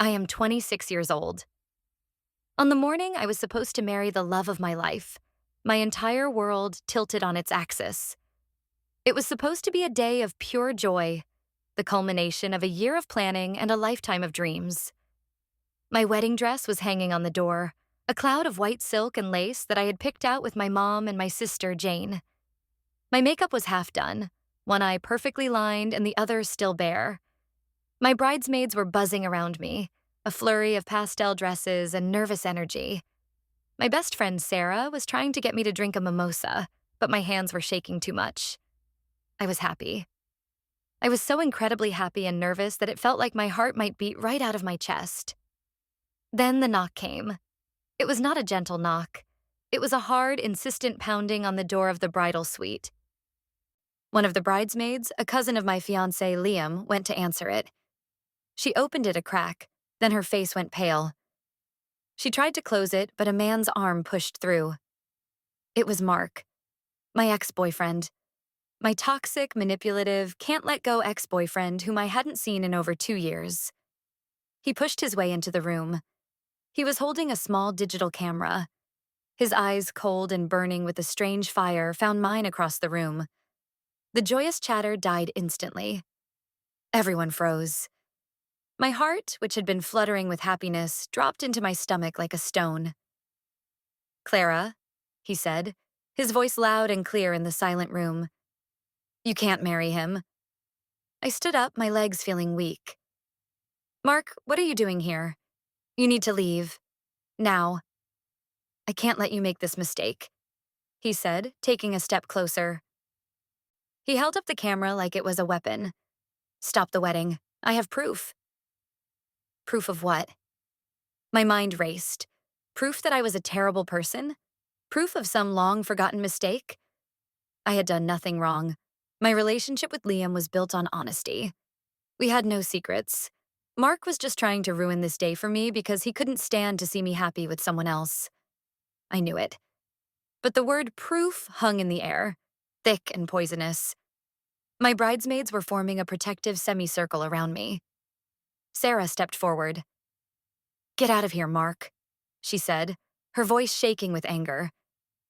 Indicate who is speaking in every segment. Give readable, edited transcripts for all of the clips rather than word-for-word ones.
Speaker 1: I am 26 years old. On the morning I was supposed to marry the love of my life, my entire world tilted on its axis. It was supposed to be a day of pure joy, the culmination of a year of planning and a lifetime of dreams. My wedding dress was hanging on the door, a cloud of white silk and lace that I had picked out with my mom and my sister, Jane. My makeup was half done, one eye perfectly lined and the other still bare. My bridesmaids were buzzing around me, a flurry of pastel dresses and nervous energy. My best friend, Sarah, was trying to get me to drink a mimosa, but my hands were shaking too much. I was happy. I was so incredibly happy and nervous that it felt like my heart might beat right out of my chest. Then the knock came. It was not a gentle knock. It was a hard, insistent pounding on the door of the bridal suite. One of the bridesmaids, a cousin of my fiancé, Liam, went to answer it. She opened it a crack, then her face went pale. She tried to close it, but a man's arm pushed through. It was Mark, my ex-boyfriend. My toxic, manipulative, can't-let-go ex-boyfriend whom I hadn't seen in over 2 years. He pushed his way into the room. He was holding a small digital camera. His eyes, cold and burning with a strange fire, found mine across the room. The joyous chatter died instantly. Everyone froze. My heart, which had been fluttering with happiness, dropped into my stomach like a stone. "Clara," he said, his voice loud and clear in the silent room. "You can't marry him." I stood up, my legs feeling weak. "Mark, what are you doing here? You need to leave. Now." "I can't let you make this mistake," he said, taking a step closer. He held up the camera like it was a weapon. "Stop the wedding. I have proof." Proof of what? My mind raced. Proof that I was a terrible person? Proof of some long-forgotten mistake? I had done nothing wrong. My relationship with Liam was built on honesty. We had no secrets. Mark was just trying to ruin this day for me because he couldn't stand to see me happy with someone else. I knew it. But the word proof hung in the air, thick and poisonous. My bridesmaids were forming a protective semicircle around me. Sarah stepped forward. "Get out of here, Mark," she said, her voice shaking with anger.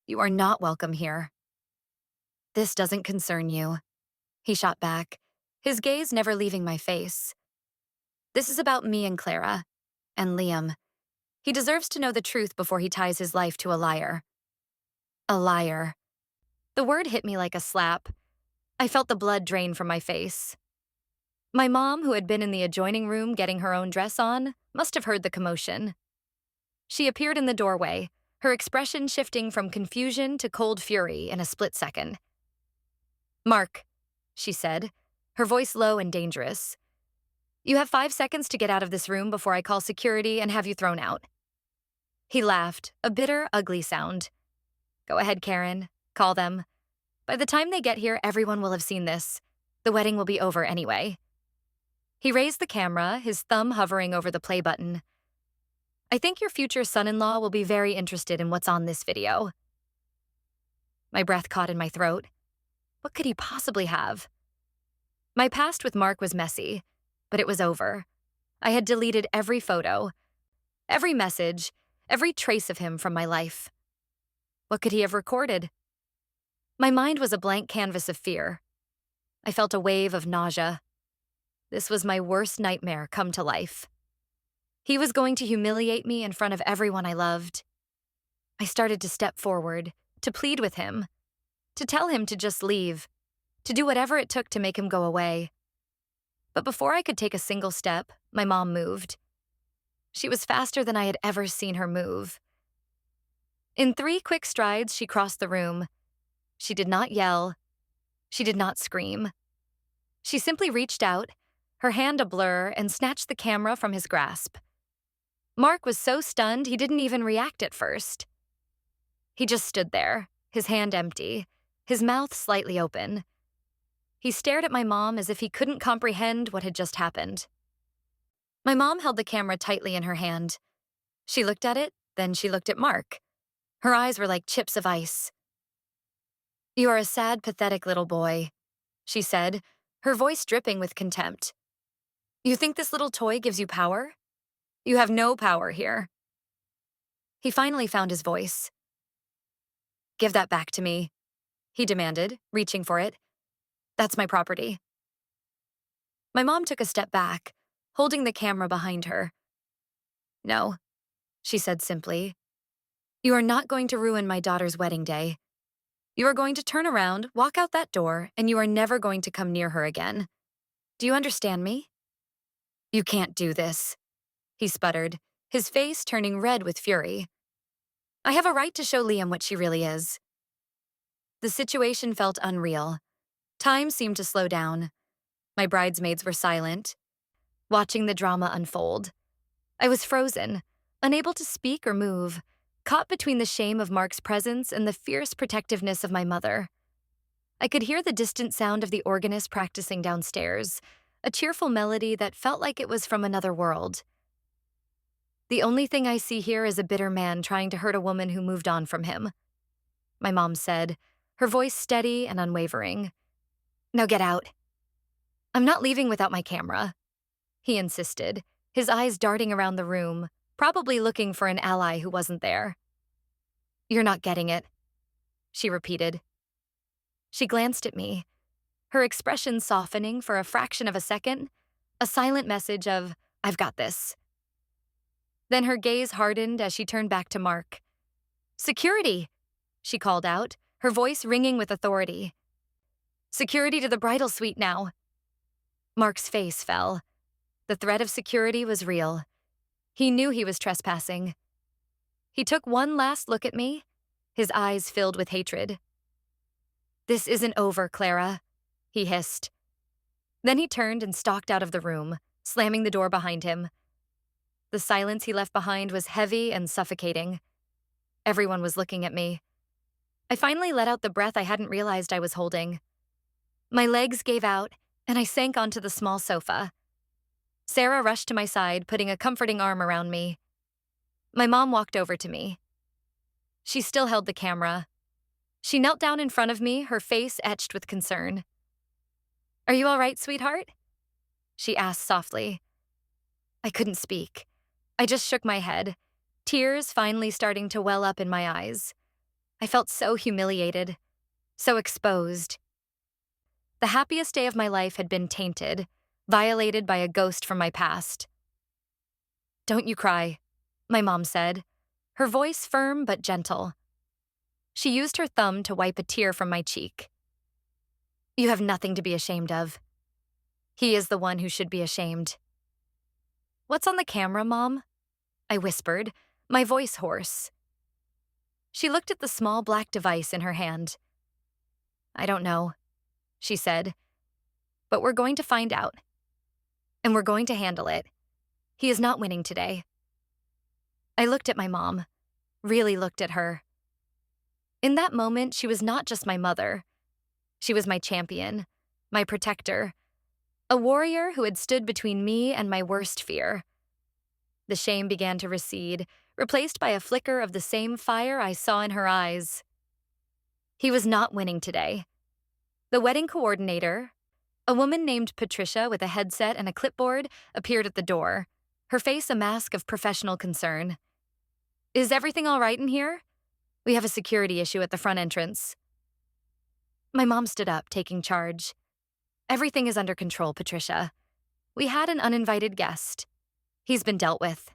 Speaker 1: "You are not welcome here." "This doesn't concern you," he shot back, his gaze never leaving my face. "This is about me and Clara, and Liam. He deserves to know the truth before he ties his life to a liar." A liar. The word hit me like a slap. I felt the blood drain from my face. My mom, who had been in the adjoining room getting her own dress on, must have heard the commotion. She appeared in the doorway, her expression shifting from confusion to cold fury in a split second. "Mark," she said, her voice low and dangerous. "You have 5 seconds to get out of this room before I call security and have you thrown out." He laughed, a bitter, ugly sound. "Go ahead, Karen. Call them. By the time they get here, everyone will have seen this. The wedding will be over anyway." He raised the camera, his thumb hovering over the play button. "I think your future son-in-law will be very interested in what's on this video." My breath caught in my throat. What could he possibly have? My past with Mark was messy, but it was over. I had deleted every photo, every message, every trace of him from my life. What could he have recorded? My mind was a blank canvas of fear. I felt a wave of nausea. This was my worst nightmare come to life. He was going to humiliate me in front of everyone I loved. I started to step forward, to plead with him, to tell him to just leave, to do whatever it took to make him go away. But before I could take a single step, my mom moved. She was faster than I had ever seen her move. In 3 quick strides, she crossed the room. She did not yell. She did not scream. She simply reached out, her hand a blur, and snatched the camera from his grasp. Mark was so stunned he didn't even react at first. He just stood there, his hand empty, his mouth slightly open. He stared at my mom as if he couldn't comprehend what had just happened. My mom held the camera tightly in her hand. She looked at it, then she looked at Mark. Her eyes were like chips of ice. "You are a sad, pathetic little boy," she said, her voice dripping with contempt. "You think this little toy gives you power? You have no power here. He finally found his voice. Give that back to me, he demanded, reaching for it. That's my property. My mom took a step back, holding the camera behind her. No, she said simply. You are not going to ruin my daughter's wedding day. You are going to turn around, walk out that door, and you are never going to come near her again. Do you understand me? You can't do this, he sputtered, his face turning red with fury. I have a right to show Liam what she really is. The situation felt unreal. Time seemed to slow down. My bridesmaids were silent, watching the drama unfold. I was frozen, unable to speak or move, caught between the shame of Mark's presence and the fierce protectiveness of my mother. I could hear the distant sound of the organist practicing downstairs, a cheerful melody that felt like it was from another world. The only thing I see here is a bitter man trying to hurt a woman who moved on from him, my mom said, her voice steady and unwavering. Now get out. I'm not leaving without my camera, he insisted, his eyes darting around the room, probably looking for an ally who wasn't there. You're not getting it, she repeated. She glanced at me, her expression softening for a fraction of a second, a silent message of, I've got this. Then her gaze hardened as she turned back to Mark. Security, she called out, her voice ringing with authority. Security to the bridal suite now. Mark's face fell. The threat of security was real. He knew he was trespassing. He took one last look at me, his eyes filled with hatred. This isn't over, Clara, he hissed. Then he turned and stalked out of the room, slamming the door behind him. The silence he left behind was heavy and suffocating. Everyone was looking at me. I finally let out the breath I hadn't realized I was holding. My legs gave out, and I sank onto the small sofa. Sarah rushed to my side, putting a comforting arm around me. My mom walked over to me. She still held the camera. She knelt down in front of me, her face etched with concern. Are you all right, sweetheart? She asked softly. I couldn't speak. I just shook my head, tears finally starting to well up in my eyes. I felt so humiliated, so exposed. The happiest day of my life had been tainted, violated by a ghost from my past. Don't you cry, my mom said, her voice firm but gentle. She used her thumb to wipe a tear from my cheek. You have nothing to be ashamed of. He is the one who should be ashamed. What's on the camera, Mom? I whispered, my voice hoarse. She looked at the small black device in her hand. I don't know, she said, but we're going to find out. And we're going to handle it. He is not winning today. I looked at my mom, really looked at her. In that moment, she was not just my mother. She was my champion, my protector, a warrior who had stood between me and my worst fear. The shame began to recede, replaced by a flicker of the same fire I saw in her eyes. He was not winning today. The wedding coordinator, a woman named Patricia with a headset and a clipboard, appeared at the door, her face a mask of professional concern. Is everything all right in here? We have a security issue at the front entrance. My mom stood up, taking charge. Everything is under control, Patricia. We had an uninvited guest. He's been dealt with.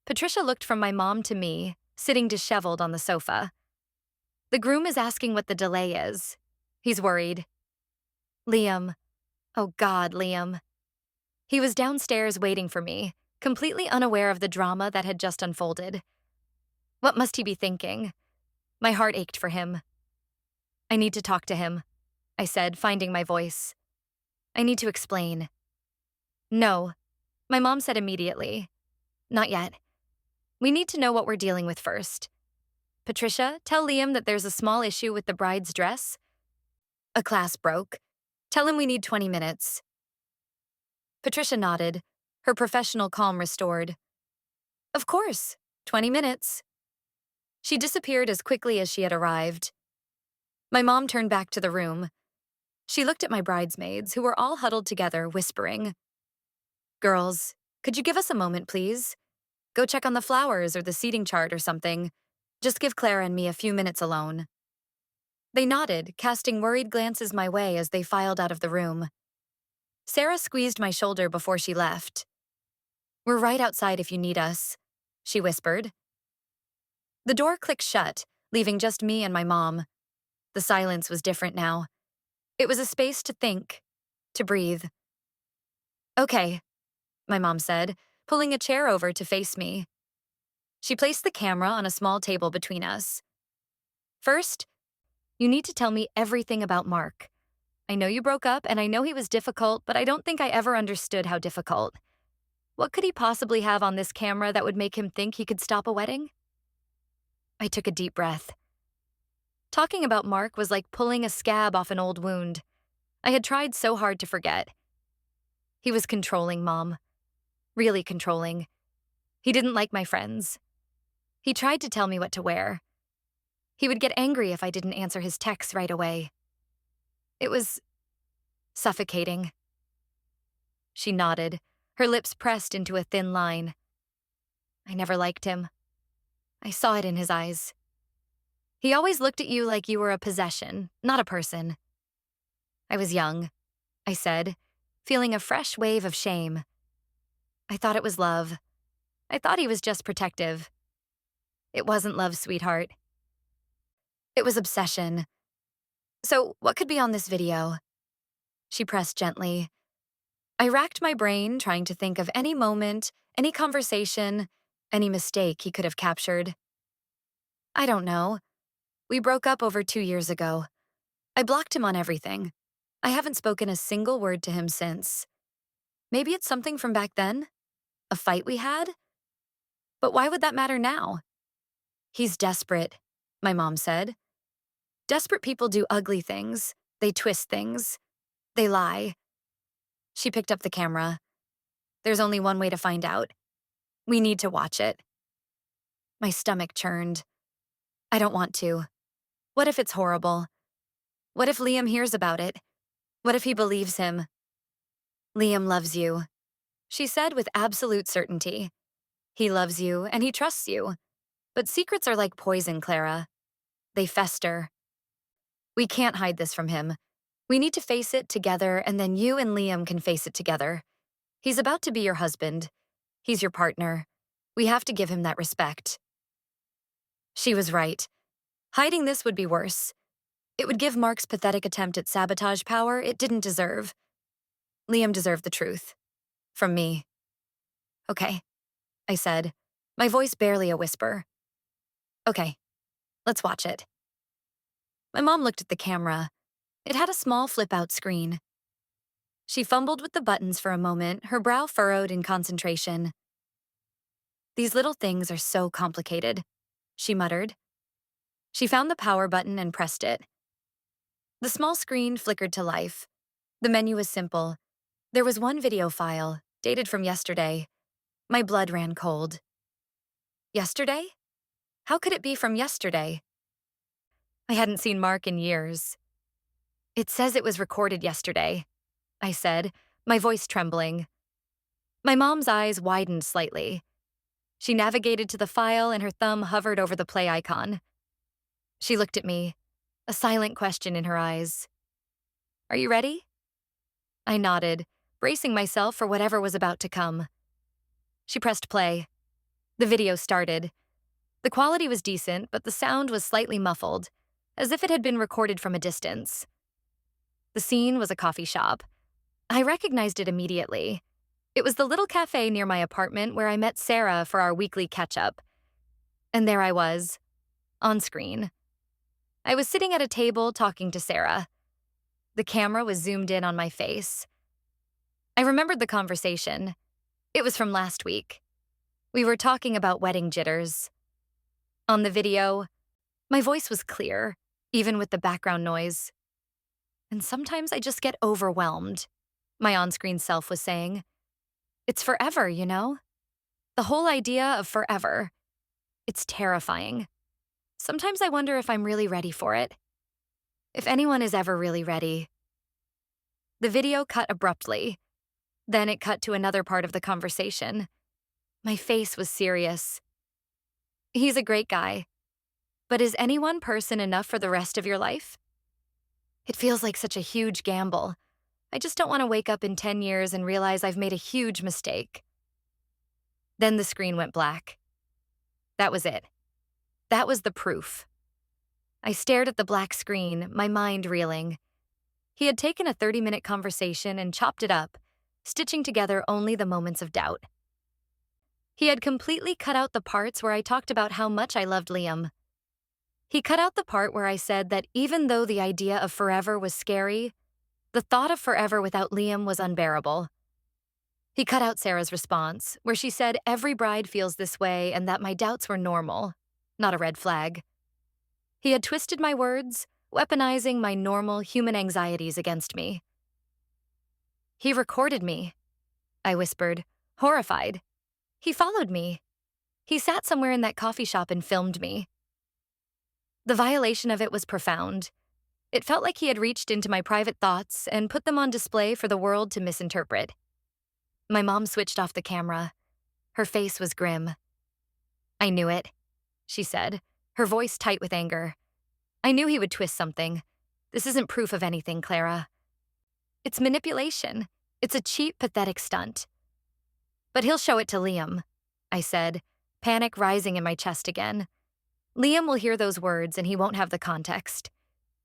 Speaker 1: Patricia looked from my mom to me, sitting disheveled on the sofa. The groom is asking what the delay is. He's worried. Liam. Oh God, Liam. He was downstairs waiting for me, completely unaware of the drama that had just unfolded. What must he be thinking? My heart ached for him. I need to talk to him, I said, finding my voice. I need to explain. No, my mom said immediately. Not yet. We need to know what we're dealing with first. Patricia, tell Liam that there's a small issue with the bride's dress. A class broke. Tell him we need 20 minutes. Patricia nodded, her professional calm restored. Of course, 20 minutes. She disappeared as quickly as she had arrived. My mom turned back to the room. She looked at my bridesmaids, who were all huddled together, whispering. Girls, Could you give us a moment, please? Go check on the flowers or the seating chart or something. Just give Clara and me a few minutes alone. They nodded, casting worried glances my way as they filed out of the room. Sarah squeezed my shoulder before she left. We're right outside if you need us, she whispered. The door clicked shut, leaving just me and my mom. The silence was different now. It was a space to think, to breathe. Okay, my mom said, pulling a chair over to face me. She placed the camera on a small table between us. First, you need to tell me everything about Mark. I know you broke up, and I know he was difficult, but I don't think I ever understood how difficult. What could he possibly have on this camera that would make him think he could stop a wedding? I took a deep breath. Talking about Mark was like pulling a scab off an old wound. I had tried so hard to forget. He was controlling, Mom. Really controlling. He didn't like my friends. He tried to tell me what to wear. He would get angry if I didn't answer his texts right away. It was suffocating. She nodded, her lips pressed into a thin line. I never liked him. I saw it in his eyes. He always looked at you like you were a possession, not a person. I was young, I said, feeling a fresh wave of shame. I thought it was love. I thought he was just protective. It wasn't love, sweetheart. It was obsession. So, what could be on this video? She pressed gently. I racked my brain, trying to think of any moment, any conversation, any mistake he could have captured. I don't know. We broke up over 2 years ago. I blocked him on everything. I haven't spoken a single word to him since. Maybe it's something from back then? A fight we had? But why would that matter now? He's desperate, my mom said. Desperate people do ugly things. They twist things. They lie. She picked up the camera. There's only one way to find out. We need to watch it. My stomach churned. I don't want to. What if it's horrible? What if Liam hears about it? What if he believes him? Liam loves you, she said with absolute certainty. He loves you and he trusts you. But secrets are like poison, Clara. They fester. We can't hide this from him. We need to face it together, and then you and Liam can face it together. He's about to be your husband. He's your partner. We have to give him that respect. She was right. Hiding this would be worse. It would give Mark's pathetic attempt at sabotage power it didn't deserve. Liam deserved the truth. From me. Okay, I said, my voice barely a whisper. Okay, let's watch it. My mom looked at the camera. It had a small flip-out screen. She fumbled with the buttons for a moment, her brow furrowed in concentration. These little things are so complicated, she muttered. She found the power button and pressed it. The small screen flickered to life. The menu was simple. There was one video file, dated from yesterday. My blood ran cold. Yesterday? How could it be from yesterday? I hadn't seen Mark in years. It says it was recorded yesterday, I said, my voice trembling. My mom's eyes widened slightly. She navigated to the file and her thumb hovered over the play icon. She looked at me, a silent question in her eyes. Are you ready? I nodded, bracing myself for whatever was about to come. She pressed play. The video started. The quality was decent, but the sound was slightly muffled, as if it had been recorded from a distance. The scene was a coffee shop. I recognized it immediately. It was the little cafe near my apartment where I met Sarah for our weekly catch-up. And there I was, on screen. I was sitting at a table talking to Sarah. The camera was zoomed in on my face. I remembered the conversation. It was from last week. We were talking about wedding jitters. On the video, my voice was clear, even with the background noise. And sometimes I just get overwhelmed, my on-screen self was saying. It's forever, you know? The whole idea of forever. It's terrifying. Sometimes I wonder if I'm really ready for it. If anyone is ever really ready. The video cut abruptly. Then it cut to another part of the conversation. My face was serious. He's a great guy, but is any one person enough for the rest of your life? It feels like such a huge gamble. I just don't want to wake up in 10 years and realize I've made a huge mistake. Then the screen went black. That was it. That was the proof. I stared at the black screen, my mind reeling. He had taken a 30-minute conversation and chopped it up, stitching together only the moments of doubt. He had completely cut out the parts where I talked about how much I loved Liam. He cut out the part where I said that even though the idea of forever was scary, the thought of forever without Liam was unbearable. He cut out Sarah's response, where she said every bride feels this way and that my doubts were normal, not a red flag. He had twisted my words, weaponizing my normal human anxieties against me. He recorded me, I whispered, horrified. He followed me. He sat somewhere in that coffee shop and filmed me. The violation of it was profound. It felt like he had reached into my private thoughts and put them on display for the world to misinterpret. My mom switched off the camera. Her face was grim. I knew it, she said, her voice tight with anger. I knew he would twist something. This isn't proof of anything, Clara. It's manipulation. It's a cheap, pathetic stunt. But he'll show it to Liam, I said, panic rising in my chest again. Liam will hear those words and he won't have the context.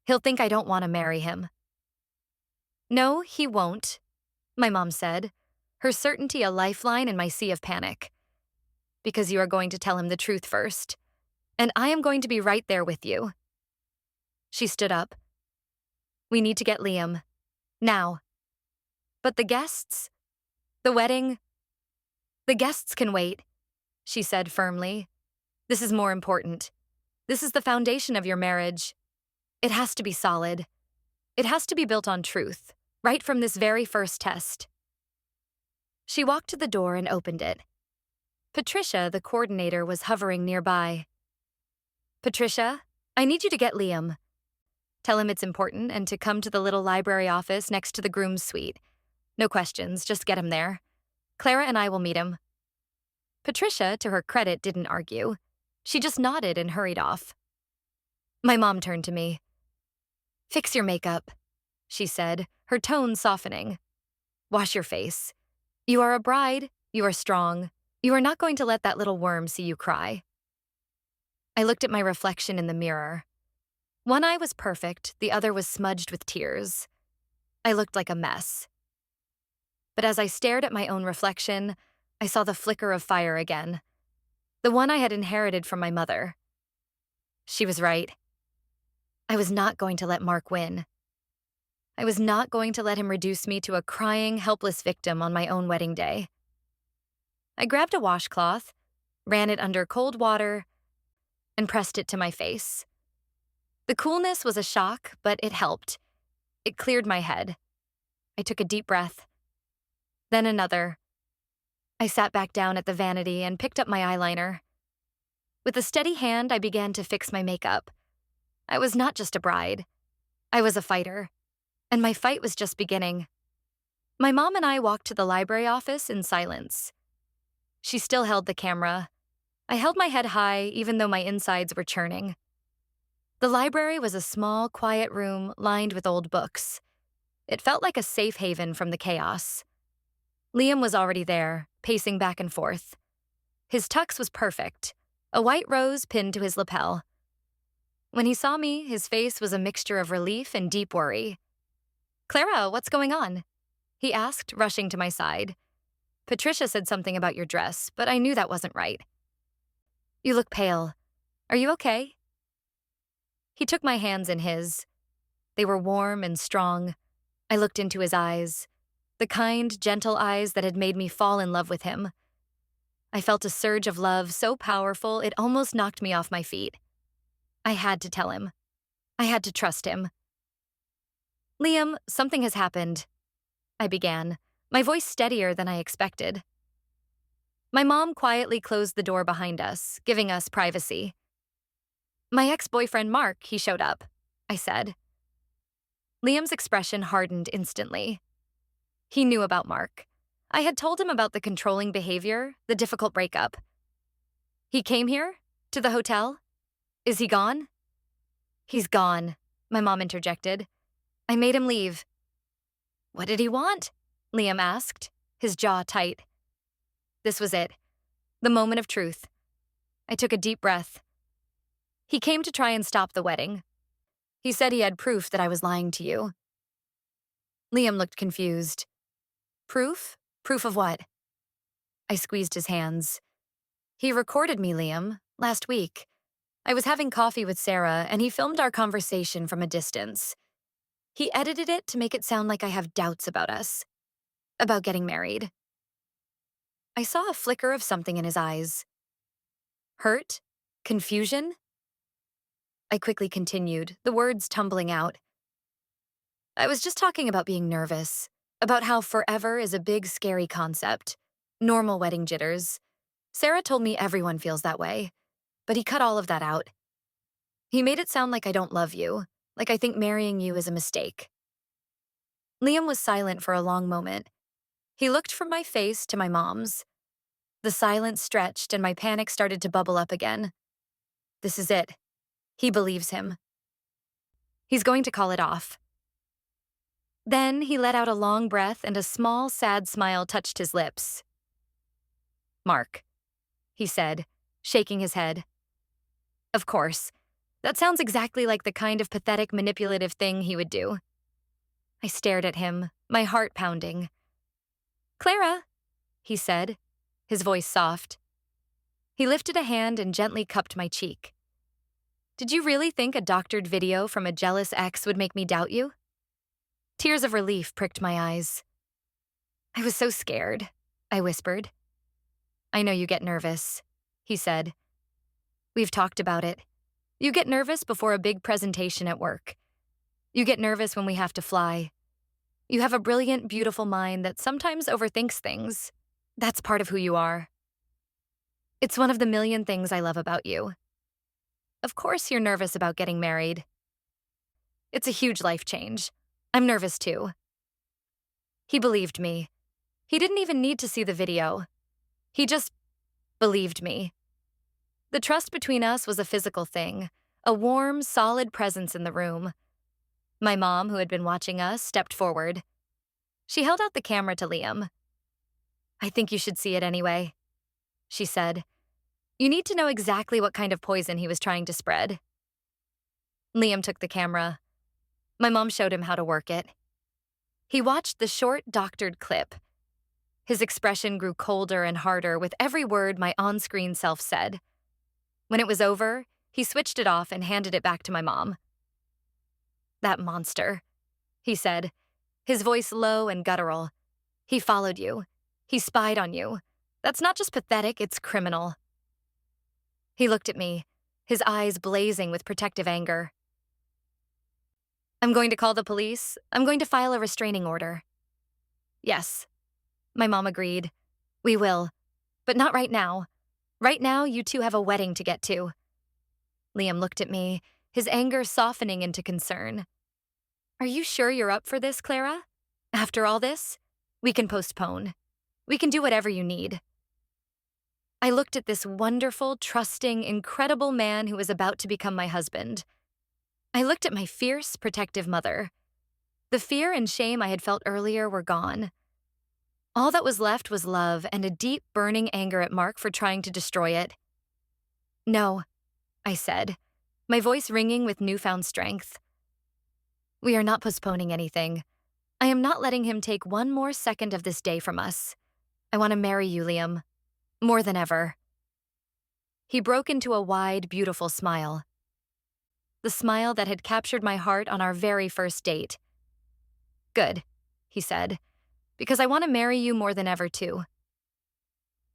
Speaker 1: He'll think I don't want to marry him. No, he won't, my mom said, her certainty a lifeline in my sea of panic. Because you are going to tell him the truth first, and I am going to be right there with you. She stood up. We need to get Liam. Now. But the guests? The wedding? The guests can wait, she said firmly. This is more important. This is the foundation of your marriage. It has to be solid. It has to be built on truth, right from this very first test. She walked to the door and opened it. Patricia, the coordinator, was hovering nearby. Patricia, I need you to get Liam. Tell him it's important and to come to the little library office next to the groom's suite. No questions, just get him there. Clara and I will meet him. Patricia, to her credit, didn't argue. She just nodded and hurried off. My mom turned to me. Fix your makeup, she said, her tone softening. Wash your face. You are a bride. You are strong. You are not going to let that little worm see you cry. I looked at my reflection in the mirror. One eye was perfect, the other was smudged with tears. I looked like a mess. But as I stared at my own reflection, I saw the flicker of fire again. The one I had inherited from my mother. She was right. I was not going to let Mark win. I was not going to let him reduce me to a crying, helpless victim on my own wedding day. I grabbed a washcloth, ran it under cold water, and pressed it to my face. The coolness was a shock, but it helped. It cleared my head. I took a deep breath. Then another. I sat back down at the vanity and picked up my eyeliner. With a steady hand, I began to fix my makeup. I was not just a bride. I was a fighter. And my fight was just beginning. My mom and I walked to the library office in silence. She still held the camera. I held my head high, even though my insides were churning. The library was a small, quiet room lined with old books. It felt like a safe haven from the chaos. Liam was already there, pacing back and forth. His tux was perfect, a white rose pinned to his lapel. When he saw me, his face was a mixture of relief and deep worry. Clara, what's going on? He asked, rushing to my side. Patricia said something about your dress, but I knew that wasn't right. You look pale. Are you okay? He took my hands in his. They were warm and strong. I looked into his eyes, the kind, gentle eyes that had made me fall in love with him. I felt a surge of love so powerful it almost knocked me off my feet. I had to tell him. I had to trust him. Liam, something has happened, I began, my voice steadier than I expected. My mom quietly closed the door behind us, giving us privacy. My ex-boyfriend Mark, he showed up, I said. Liam's expression hardened instantly. He knew about Mark. I had told him about the controlling behavior, the difficult breakup. He came here? To the hotel? Is he gone? He's gone, my mom interjected. I made him leave. What did he want? Liam asked, his jaw tight. This was it, the moment of truth. I took a deep breath. He came to try and stop the wedding. He said he had proof that I was lying to you. Liam looked confused. Proof? Proof of what? I squeezed his hands. He recorded me, Liam, last week. I was having coffee with Sarah, and he filmed our conversation from a distance. He edited it to make it sound like I have doubts about us, about getting married. I saw a flicker of something in his eyes. Hurt? Confusion? I quickly continued, the words tumbling out. I was just talking about being nervous, about how forever is a big, scary concept. Normal wedding jitters. Sarah told me everyone feels that way, but he cut all of that out. He made it sound like I don't love you, like I think marrying you is a mistake. Liam was silent for a long moment. He looked from my face to my mom's. The silence stretched and my panic started to bubble up again. This is it. He believes him. He's going to call it off. Then he let out a long breath and a small, sad smile touched his lips. Mark, he said, shaking his head. Of course. That sounds exactly like the kind of pathetic, manipulative thing he would do. I stared at him, my heart pounding. Clara, he said, his voice soft. He lifted a hand and gently cupped my cheek. Did you really think a doctored video from a jealous ex would make me doubt you? Tears of relief pricked my eyes. I was so scared, I whispered. I know you get nervous, he said. We've talked about it. You get nervous before a big presentation at work. You get nervous when we have to fly. You have a brilliant, beautiful mind that sometimes overthinks things. That's part of who you are. It's one of the million things I love about you. Of course you're nervous about getting married. It's a huge life change. I'm nervous too. He believed me. He didn't even need to see the video. He just believed me. The trust between us was a physical thing, a warm, solid presence in the room. My mom, who had been watching us, stepped forward. She held out the camera to Liam. I think you should see it anyway, she said. You need to know exactly what kind of poison he was trying to spread. Liam took the camera. My mom showed him how to work it. He watched the short, doctored clip. His expression grew colder and harder with every word my on-screen self said. When it was over, he switched it off and handed it back to my mom. That monster, he said, his voice low and guttural. He followed you. He spied on you. That's not just pathetic, it's criminal. He looked at me, his eyes blazing with protective anger. I'm going to call the police. I'm going to file a restraining order. Yes, my mom agreed. We will, but not right now. Right now, you two have a wedding to get to. Liam looked at me, his anger softening into concern. Are you sure you're up for this, Clara? After all this, we can postpone. We can do whatever you need. I looked at this wonderful, trusting, incredible man who was about to become my husband. I looked at my fierce, protective mother. The fear and shame I had felt earlier were gone. All that was left was love and a deep, burning anger at Mark for trying to destroy it. No, I said, my voice ringing with newfound strength. We are not postponing anything. I am not letting him take one more second of this day from us. I want to marry you, Liam. More than ever. He broke into a wide, beautiful smile. The smile that had captured my heart on our very first date. Good, he said, because I want to marry you more than ever, too.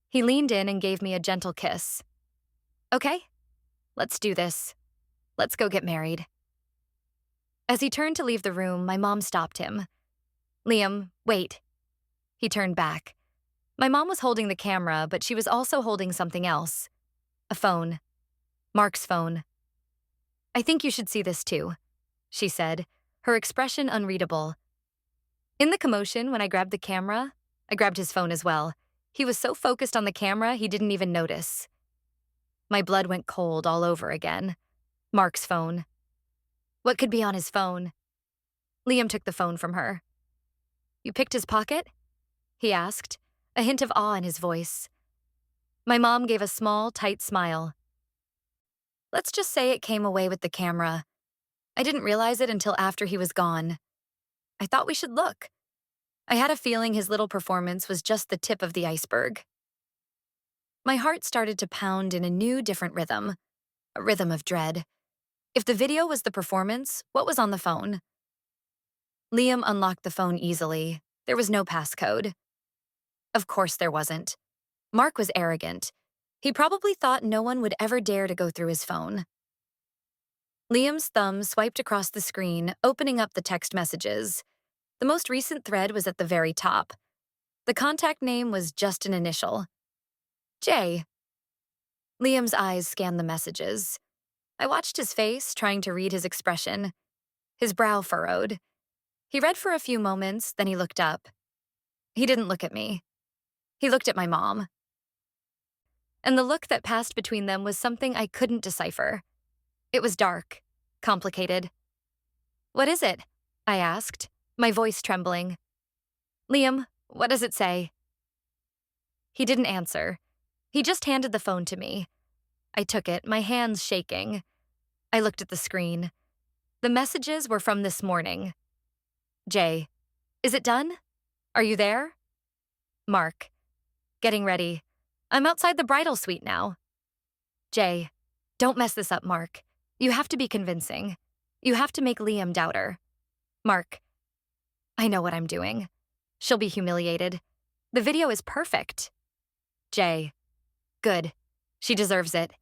Speaker 1: He leaned in and gave me a gentle kiss. Okay, let's do this. Let's go get married. As he turned to leave the room, my mom stopped him. Liam, wait. He turned back. My mom was holding the camera, but she was also holding something else. A phone. Mark's phone. I think you should see this too, she said, her expression unreadable. In the commotion, when I grabbed the camera, I grabbed his phone as well. He was so focused on the camera, he didn't even notice. My blood went cold all over again. Mark's phone. What could be on his phone? Liam took the phone from her. You picked his pocket? He asked, a hint of awe in his voice. My mom gave a small, tight smile. Let's just say it came away with the camera. I didn't realize it until after he was gone. I thought we should look. I had a feeling his little performance was just the tip of the iceberg. My heart started to pound in a new, different rhythm, a rhythm of dread. If the video was the performance, what was on the phone? Liam unlocked the phone easily. There was no passcode. Of course there wasn't. Mark was arrogant. He probably thought no one would ever dare to go through his phone. Liam's thumb swiped across the screen, opening up the text messages. The most recent thread was at the very top. The contact name was just an initial. J. Liam's eyes scanned the messages. I watched his face, trying to read his expression. His brow furrowed. He read for a few moments, then he looked up. He didn't look at me. He looked at my mom. And the look that passed between them was something I couldn't decipher. It was dark, complicated. What is it? I asked, my voice trembling. Liam, what does it say? He didn't answer. He just handed the phone to me. I took it, my hands shaking. I looked at the screen. The messages were from this morning. Jay, is it done? Are you there? Mark, getting ready. I'm outside the bridal suite now. Jay, don't mess this up, Mark. You have to be convincing. You have to make Liam doubt her. Mark, I know what I'm doing. She'll be humiliated. The video is perfect. Jay, good. She deserves it.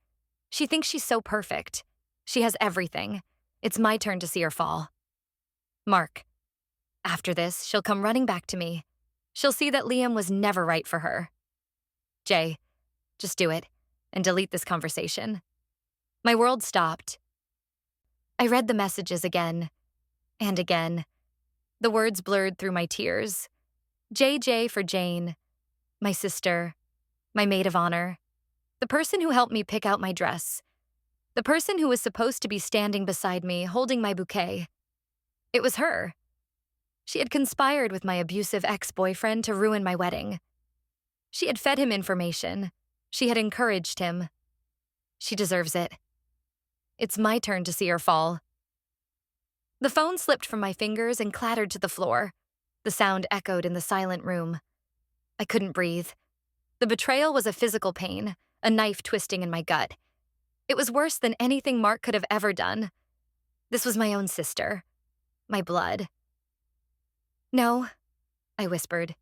Speaker 1: She thinks she's so perfect. She has everything. It's my turn to see her fall. Mark, after this, she'll come running back to me. She'll see that Liam was never right for her. Jay, just do it and delete this conversation. My world stopped. I read the messages again and again. The words blurred through my tears. JJ for Jane, my sister, my maid of honor, the person who helped me pick out my dress, the person who was supposed to be standing beside me holding my bouquet. It was her. She had conspired with my abusive ex-boyfriend to ruin my wedding. She had fed him information. She had encouraged him. She deserves it. It's my turn to see her fall. The phone slipped from my fingers and clattered to the floor. The sound echoed in the silent room. I couldn't breathe. The betrayal was a physical pain, a knife twisting in my gut. It was worse than anything Mark could have ever done. This was my own sister. My blood. No, I whispered.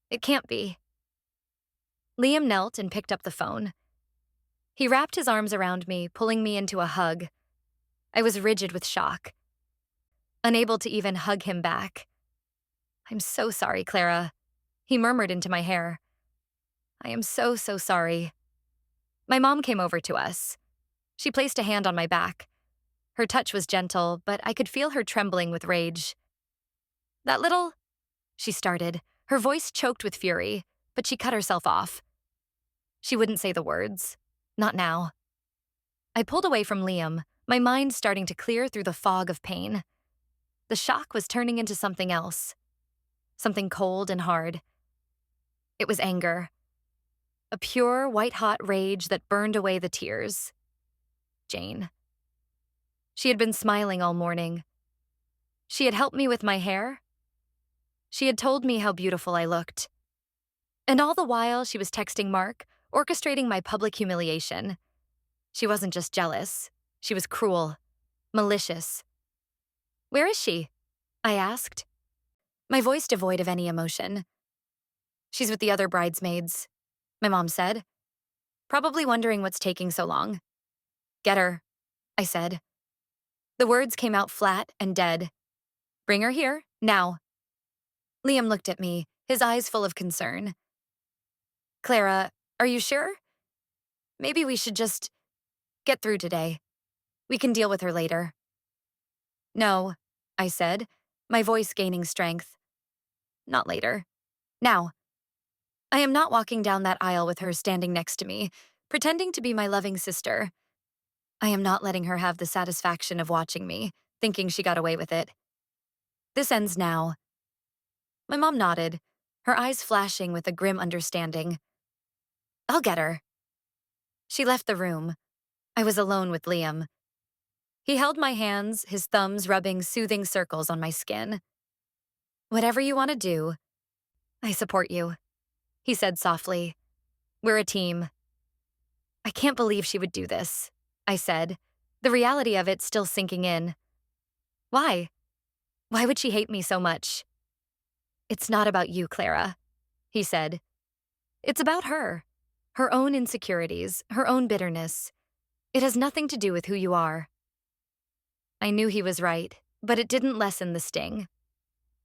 Speaker 1: It can't be. Liam knelt and picked up the phone. He wrapped his arms around me, pulling me into a hug. I was rigid with shock, unable to even hug him back. I'm so sorry, Clara, he murmured into my hair. I am so, so sorry. My mom came over to us. She placed a hand on my back. Her touch was gentle, but I could feel her trembling with rage. That little... She started. Her voice choked with fury, but she cut herself off. She wouldn't say the words. Not now. I pulled away from Liam, my mind starting to clear through the fog of pain. The shock was turning into something else. Something cold and hard. It was anger. A pure, white-hot rage that burned away the tears. Jane. She had been smiling all morning. She had helped me with my hair. She had told me how beautiful I looked. And all the while, she was texting Mark, orchestrating my public humiliation. She wasn't just jealous. She was cruel, malicious. Where is she? I asked, my voice devoid of any emotion. She's with the other bridesmaids, my mom said, probably wondering what's taking so long. Get her, I said. The words came out flat and dead. Bring her here, now. Liam looked at me, his eyes full of concern. Clara, are you sure? Maybe we should just get through today. We can deal with her later. No, I said, my voice gaining strength. Not later. Now, I am not walking down that aisle with her standing next to me, pretending to be my loving sister. I am not letting her have the satisfaction of watching me, thinking she got away with it. This ends now. My mom nodded, her eyes flashing with a grim understanding. I'll get her. She left the room. I was alone with Liam. He held my hands, his thumbs rubbing soothing circles on my skin. Whatever you want to do, I support you, he said softly. We're a team. I can't believe she would do this, I said, the reality of it still sinking in. Why? Why would she hate me so much? It's not about you, Clara, he said. It's about her. Her own insecurities, her own bitterness. It has nothing to do with who you are. I knew he was right, but it didn't lessen the sting.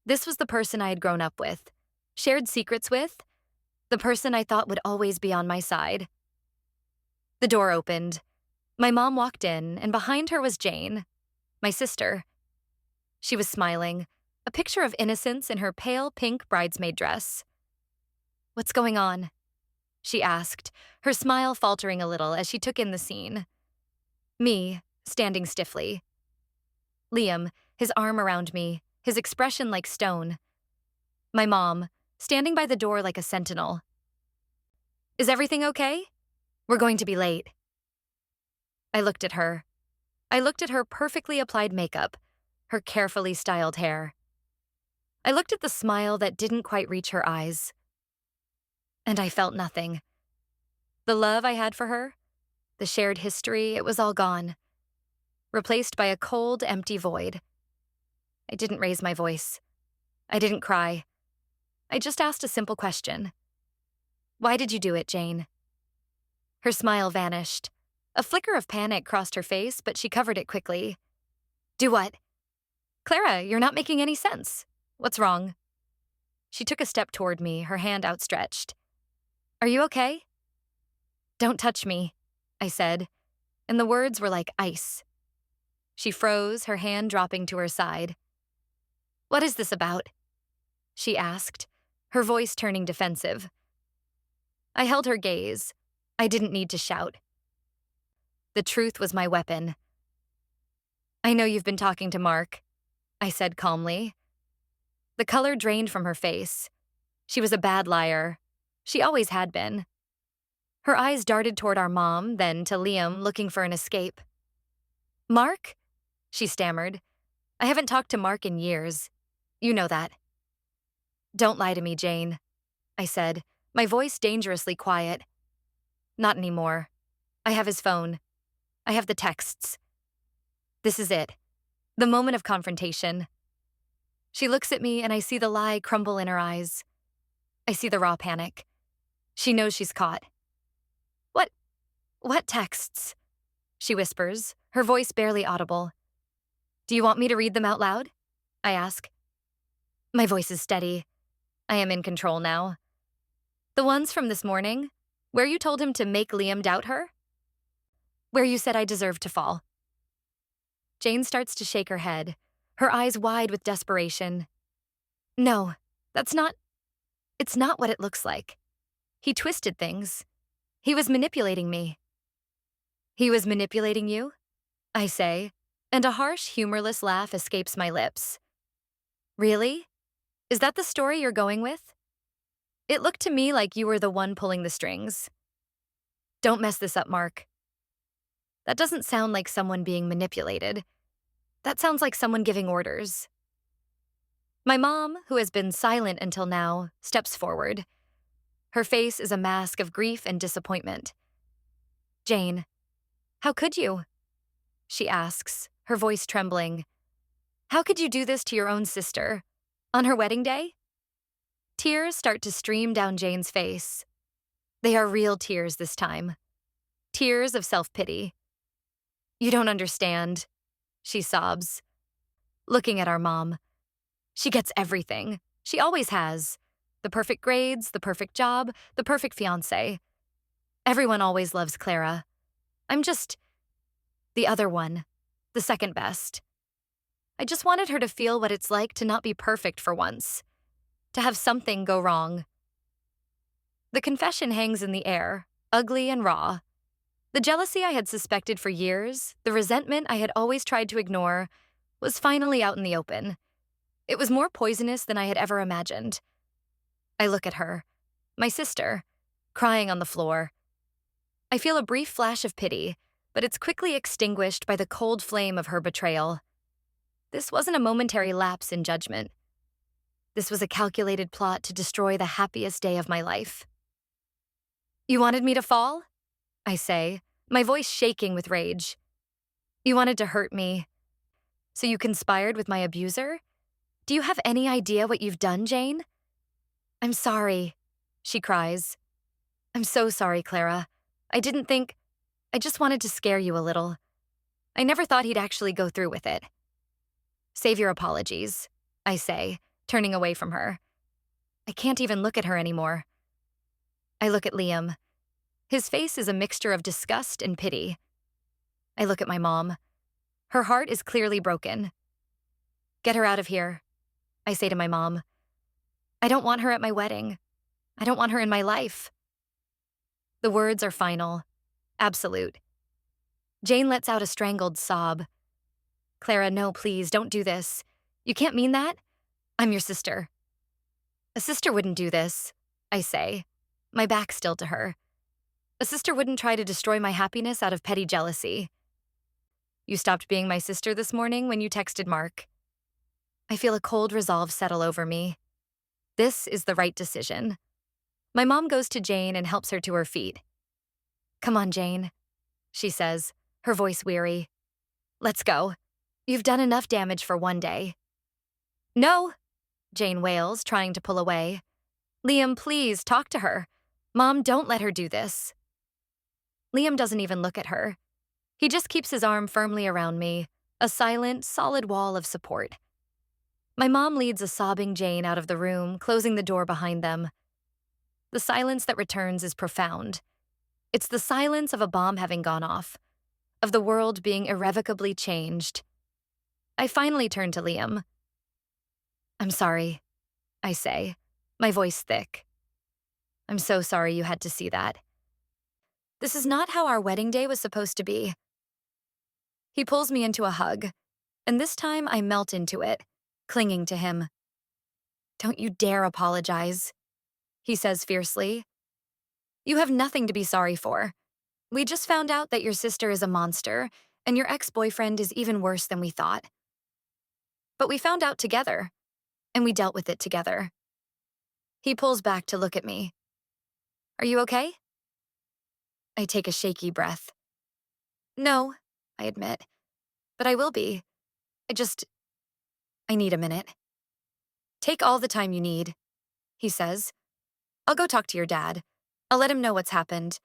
Speaker 1: This was the person I had grown up with, shared secrets with, the person I thought would always be on my side. The door opened. My mom walked in, and behind her was Jane, my sister. She was smiling, a picture of innocence in her pale pink bridesmaid dress. What's going on? She asked, her smile faltering a little as she took in the scene. Me, standing stiffly. Liam, his arm around me, his expression like stone. My mom, standing by the door like a sentinel. Is everything okay? We're going to be late. I looked at her. I looked at her perfectly applied makeup, her carefully styled hair. I looked at the smile that didn't quite reach her eyes. And I felt nothing. The love I had for her, the shared history, it was all gone, replaced by a cold, empty void. I didn't raise my voice. I didn't cry. I just asked a simple question. Why did you do it, Jane? Her smile vanished. A flicker of panic crossed her face, but she covered it quickly. Do what? Clara, you're not making any sense. What's wrong? She took a step toward me, her hand outstretched. Are you okay? Don't touch me, I said, and the words were like ice. She froze, her hand dropping to her side. What is this about? She asked, her voice turning defensive. I held her gaze. I didn't need to shout. The truth was my weapon. I know you've been talking to Mark, I said calmly. The color drained from her face. She was a bad liar. She always had been. Her eyes darted toward our mom, then to Liam, looking for an escape. Mark? She stammered. I haven't talked to Mark in years. You know that. Don't lie to me, Jane, I said, my voice dangerously quiet. Not anymore. I have his phone. I have the texts. This is it. The moment of confrontation. She looks at me and I see the lie crumble in her eyes. I see the raw panic. She knows she's caught. What texts? She whispers, her voice barely audible. Do you want me to read them out loud? I ask. My voice is steady. I am in control now. The ones from this morning, where you told him to make Liam doubt her? Where you said I deserved to fall. Jane starts to shake her head, her eyes wide with desperation. No, it's not what it looks like. He twisted things. He was manipulating me. He was manipulating you? I say, and a harsh, humorless laugh escapes my lips. Really? Is that the story you're going with? It looked to me like you were the one pulling the strings. Don't mess this up, Mark. That doesn't sound like someone being manipulated. That sounds like someone giving orders. My mom, who has been silent until now, steps forward. Her face is a mask of grief and disappointment. Jane, how could you? She asks, her voice trembling. How could you do this to your own sister? On her wedding day? Tears start to stream down Jane's face. They are real tears this time. Tears of self-pity. You don't understand, she sobs. Looking at our mom. She gets everything. She always has. The perfect grades, the perfect job, the perfect fiancé. Everyone always loves Clara. I'm just the other one, the second best. I just wanted her to feel what it's like to not be perfect for once, to have something go wrong. The confession hangs in the air, ugly and raw. The jealousy I had suspected for years, the resentment I had always tried to ignore, was finally out in the open. It was more poisonous than I had ever imagined. I look at her, my sister, crying on the floor. I feel a brief flash of pity, but it's quickly extinguished by the cold flame of her betrayal. This wasn't a momentary lapse in judgment. This was a calculated plot to destroy the happiest day of my life. "You wanted me to fall?" I say, my voice shaking with rage. "You wanted to hurt me. So you conspired with my abuser? Do you have any idea what you've done, Jane?" "I'm sorry," she cries. "I'm so sorry, Clara. I didn't think. I just wanted to scare you a little. I never thought he'd actually go through with it." "Save your apologies," I say, turning away from her. I can't even look at her anymore. I look at Liam. His face is a mixture of disgust and pity. I look at my mom. Her heart is clearly broken. "Get her out of here," I say to my mom. "I don't want her at my wedding. I don't want her in my life." The words are final, absolute. Jane lets out a strangled sob. "Clara, no, please, don't do this. You can't mean that. I'm your sister." "A sister wouldn't do this," I say, my back still to her. "A sister wouldn't try to destroy my happiness out of petty jealousy." "You stopped being my sister this morning when you texted Mark." I feel a cold resolve settle over me. This is the right decision. My mom goes to Jane and helps her to her feet. "Come on, Jane," she says, her voice weary. "Let's go. You've done enough damage for one day." "No," Jane wails, trying to pull away. "Liam, please, talk to her. Mom, don't let her do this." Liam doesn't even look at her. He just keeps his arm firmly around me, a silent, solid wall of support. My mom leads a sobbing Jane out of the room, closing the door behind them. The silence that returns is profound. It's the silence of a bomb having gone off, of the world being irrevocably changed. I finally turn to Liam. "I'm sorry," I say, my voice thick. "I'm so sorry you had to see that. This is not how our wedding day was supposed to be." He pulls me into a hug, and this time I melt into it, clinging to him. "Don't you dare apologize," he says fiercely. "You have nothing to be sorry for. We just found out that your sister is a monster, and your ex-boyfriend is even worse than we thought. But we found out together, and we dealt with it together." He pulls back to look at me. "Are you okay?" I take a shaky breath. "No," I admit, "but I will be. I need a minute." "Take all the time you need," he says. "I'll go talk to your dad. I'll let him know what's happened.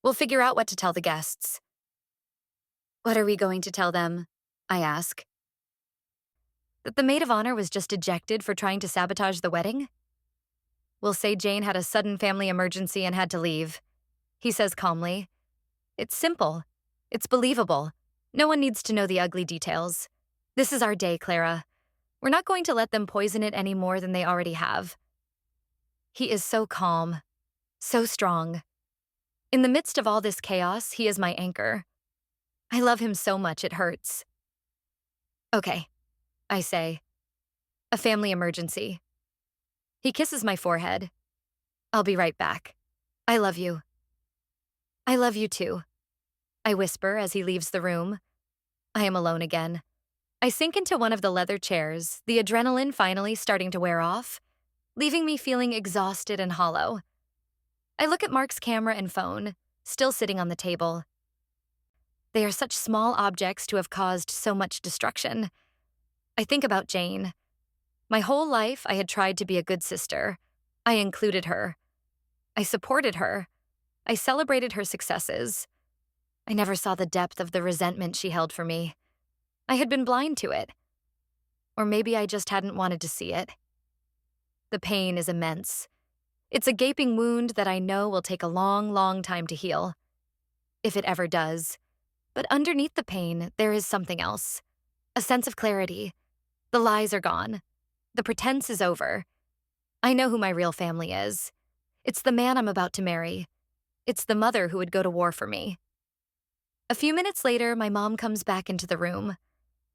Speaker 1: We'll figure out what to tell the guests." "What are we going to tell them?" I ask. "That the maid of honor was just ejected for trying to sabotage the wedding?" "We'll say Jane had a sudden family emergency and had to leave," he says calmly. "It's simple. It's believable. No one needs to know the ugly details. This is our day, Clara. We're not going to let them poison it any more than they already have." He is so calm, so strong. In the midst of all this chaos, he is my anchor. I love him so much it hurts. "Okay," I say. "A family emergency." He kisses my forehead. "I'll be right back. I love you." "I love you too," I whisper as he leaves the room. I am alone again. I sink into one of the leather chairs, the adrenaline finally starting to wear off, leaving me feeling exhausted and hollow. I look at Mark's camera and phone, still sitting on the table. They are such small objects to have caused so much destruction. I think about Jane. My whole life, I had tried to be a good sister. I included her. I supported her. I celebrated her successes. I never saw the depth of the resentment she held for me. I had been blind to it. Or maybe I just hadn't wanted to see it. The pain is immense. It's a gaping wound that I know will take a long, long time to heal. If it ever does. But underneath the pain, there is something else. A sense of clarity. The lies are gone. The pretense is over. I know who my real family is. It's the man I'm about to marry. It's the mother who would go to war for me. A few minutes later, my mom comes back into the room.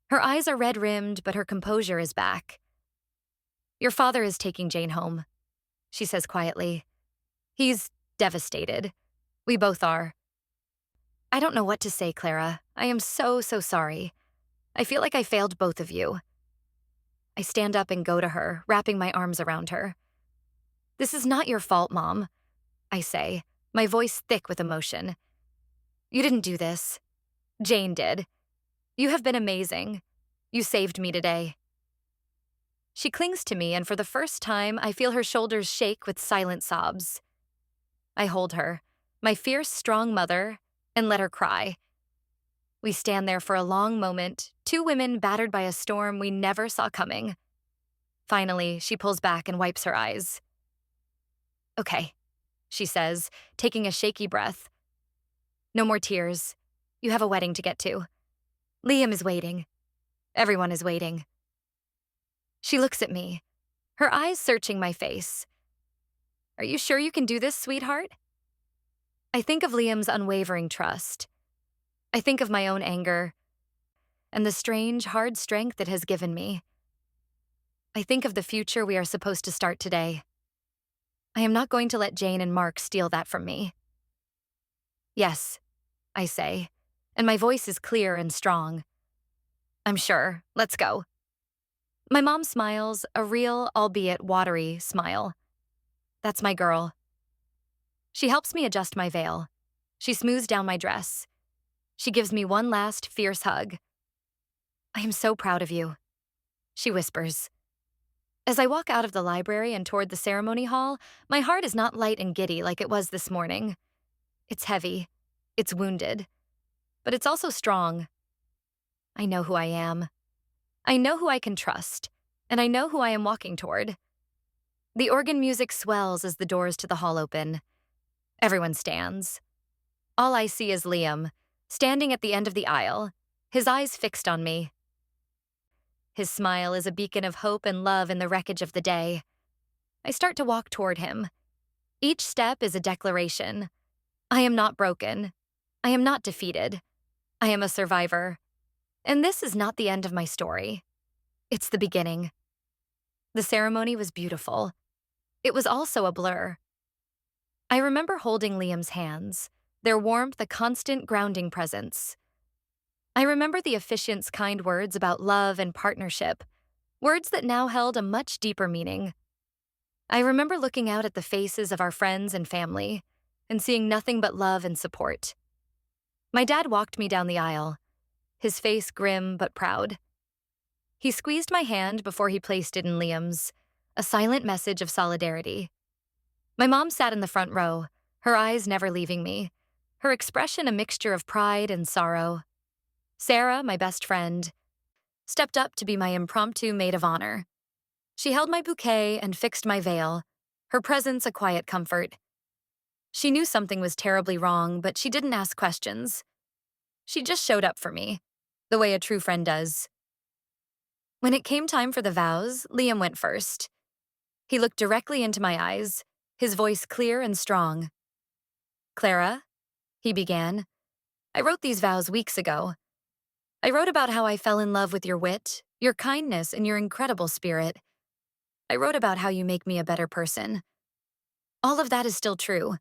Speaker 1: Her eyes are red-rimmed, but her composure is back. "Your father is taking Jane home," she says quietly. "He's devastated. We both are." I don't know what to say, Clara. I am so sorry. I feel like I failed both of you. I stand up and go to her, wrapping my arms around her. "This is not your fault, Mom," I say, my voice thick with emotion. "You didn't do this. Jane did. You have been amazing. You saved me today." She clings to me, and for the first time, I feel her shoulders shake with silent sobs. I hold her, my fierce, strong mother, and let her cry. We stand there for a long moment, two women battered by a storm we never saw coming. Finally, she pulls back and wipes her eyes. "Okay," she says, taking a shaky breath. "No more tears. You have a wedding to get to. Liam is waiting. Everyone is waiting." She looks at me, her eyes searching my face. "Are you sure you can do this, sweetheart?" I think of Liam's unwavering trust. I think of my own anger and the strange, hard strength it has given me. I think of the future we are supposed to start today. I am not going to let Jane and Mark steal that from me. "Yes," I say, and my voice is clear and strong. "I'm sure. Let's go." My mom smiles, a real, albeit watery, smile. That's my girl. She helps me adjust my veil. She smooths down my dress. She gives me one last fierce hug. "I am so proud of you," she whispers. As I walk out of the library and toward the ceremony hall, my heart is not light and giddy like it was this morning. It's heavy. It's wounded. But it's also strong. I know who I am. I know who I can trust. And I know who I am walking toward. The organ music swells as the doors to the hall open. Everyone stands. All I see is Liam, standing at the end of the aisle, his eyes fixed on me. His smile is a beacon of hope and love in the wreckage of the day. I start to walk toward him. Each step is a declaration. I am not broken. I am not defeated. I am a survivor. And this is not the end of my story. It's the beginning. The ceremony was beautiful. It was also a blur. I remember holding Liam's hands, their warmth a constant grounding presence. I remember the officiant's kind words about love and partnership, words that now held a much deeper meaning. I remember looking out at the faces of our friends and family and seeing nothing but love and support. My dad walked me down the aisle, his face grim but proud. He squeezed my hand before he placed it in Liam's, a silent message of solidarity. My mom sat in the front row, her eyes never leaving me, her expression a mixture of pride and sorrow. Sarah, my best friend, stepped up to be my impromptu maid of honor. She held my bouquet and fixed my veil, her presence a quiet comfort. She knew something was terribly wrong, but she didn't ask questions. She just showed up for me, the way a true friend does. When it came time for the vows, Liam went first. He looked directly into my eyes, his voice clear and strong. "Clara," he began, "I wrote these vows weeks ago. I wrote about how I fell in love with your wit, your kindness, and your incredible spirit. I wrote about how you make me a better person. All of that is still true.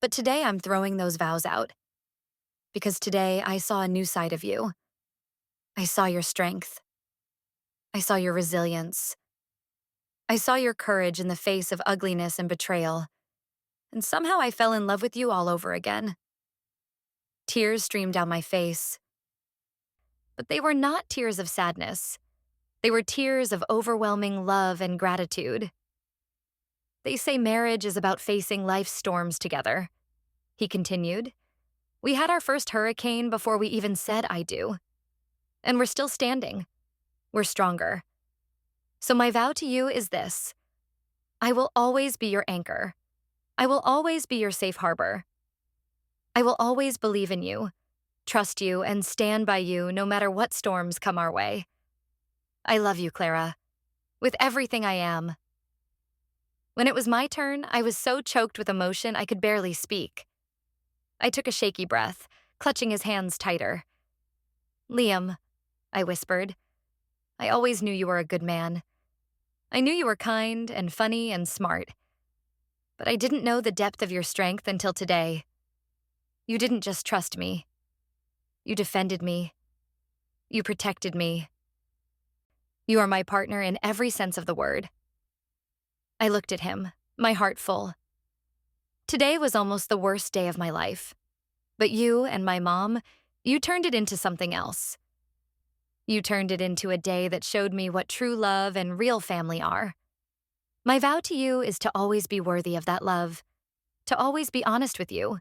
Speaker 1: But today I'm throwing those vows out. Because today I saw a new side of you. I saw your strength. I saw your resilience. I saw your courage in the face of ugliness and betrayal. And somehow I fell in love with you all over again." Tears streamed down my face. But they were not tears of sadness. They were tears of overwhelming love and gratitude. "They say marriage is about facing life's storms together," he continued. "We had our first hurricane before we even said I do. And we're still standing. We're stronger. So my vow to you is this. I will always be your anchor. I will always be your safe harbor. I will always believe in you, trust you, and stand by you no matter what storms come our way. I love you, Clara, with everything I am." When it was my turn, I was so choked with emotion I could barely speak. I took a shaky breath, clutching his hands tighter. "Liam," I whispered, "I always knew you were a good man. I knew you were kind and funny and smart. But I didn't know the depth of your strength until today. You didn't just trust me. You defended me. You protected me. You are my partner in every sense of the word." I looked at him, my heart full. Today was almost the worst day of my life. But you and my mom, you turned it into something else. You turned it into a day that showed me what true love and real family are. My vow to you is to always be worthy of that love, to always be honest with you,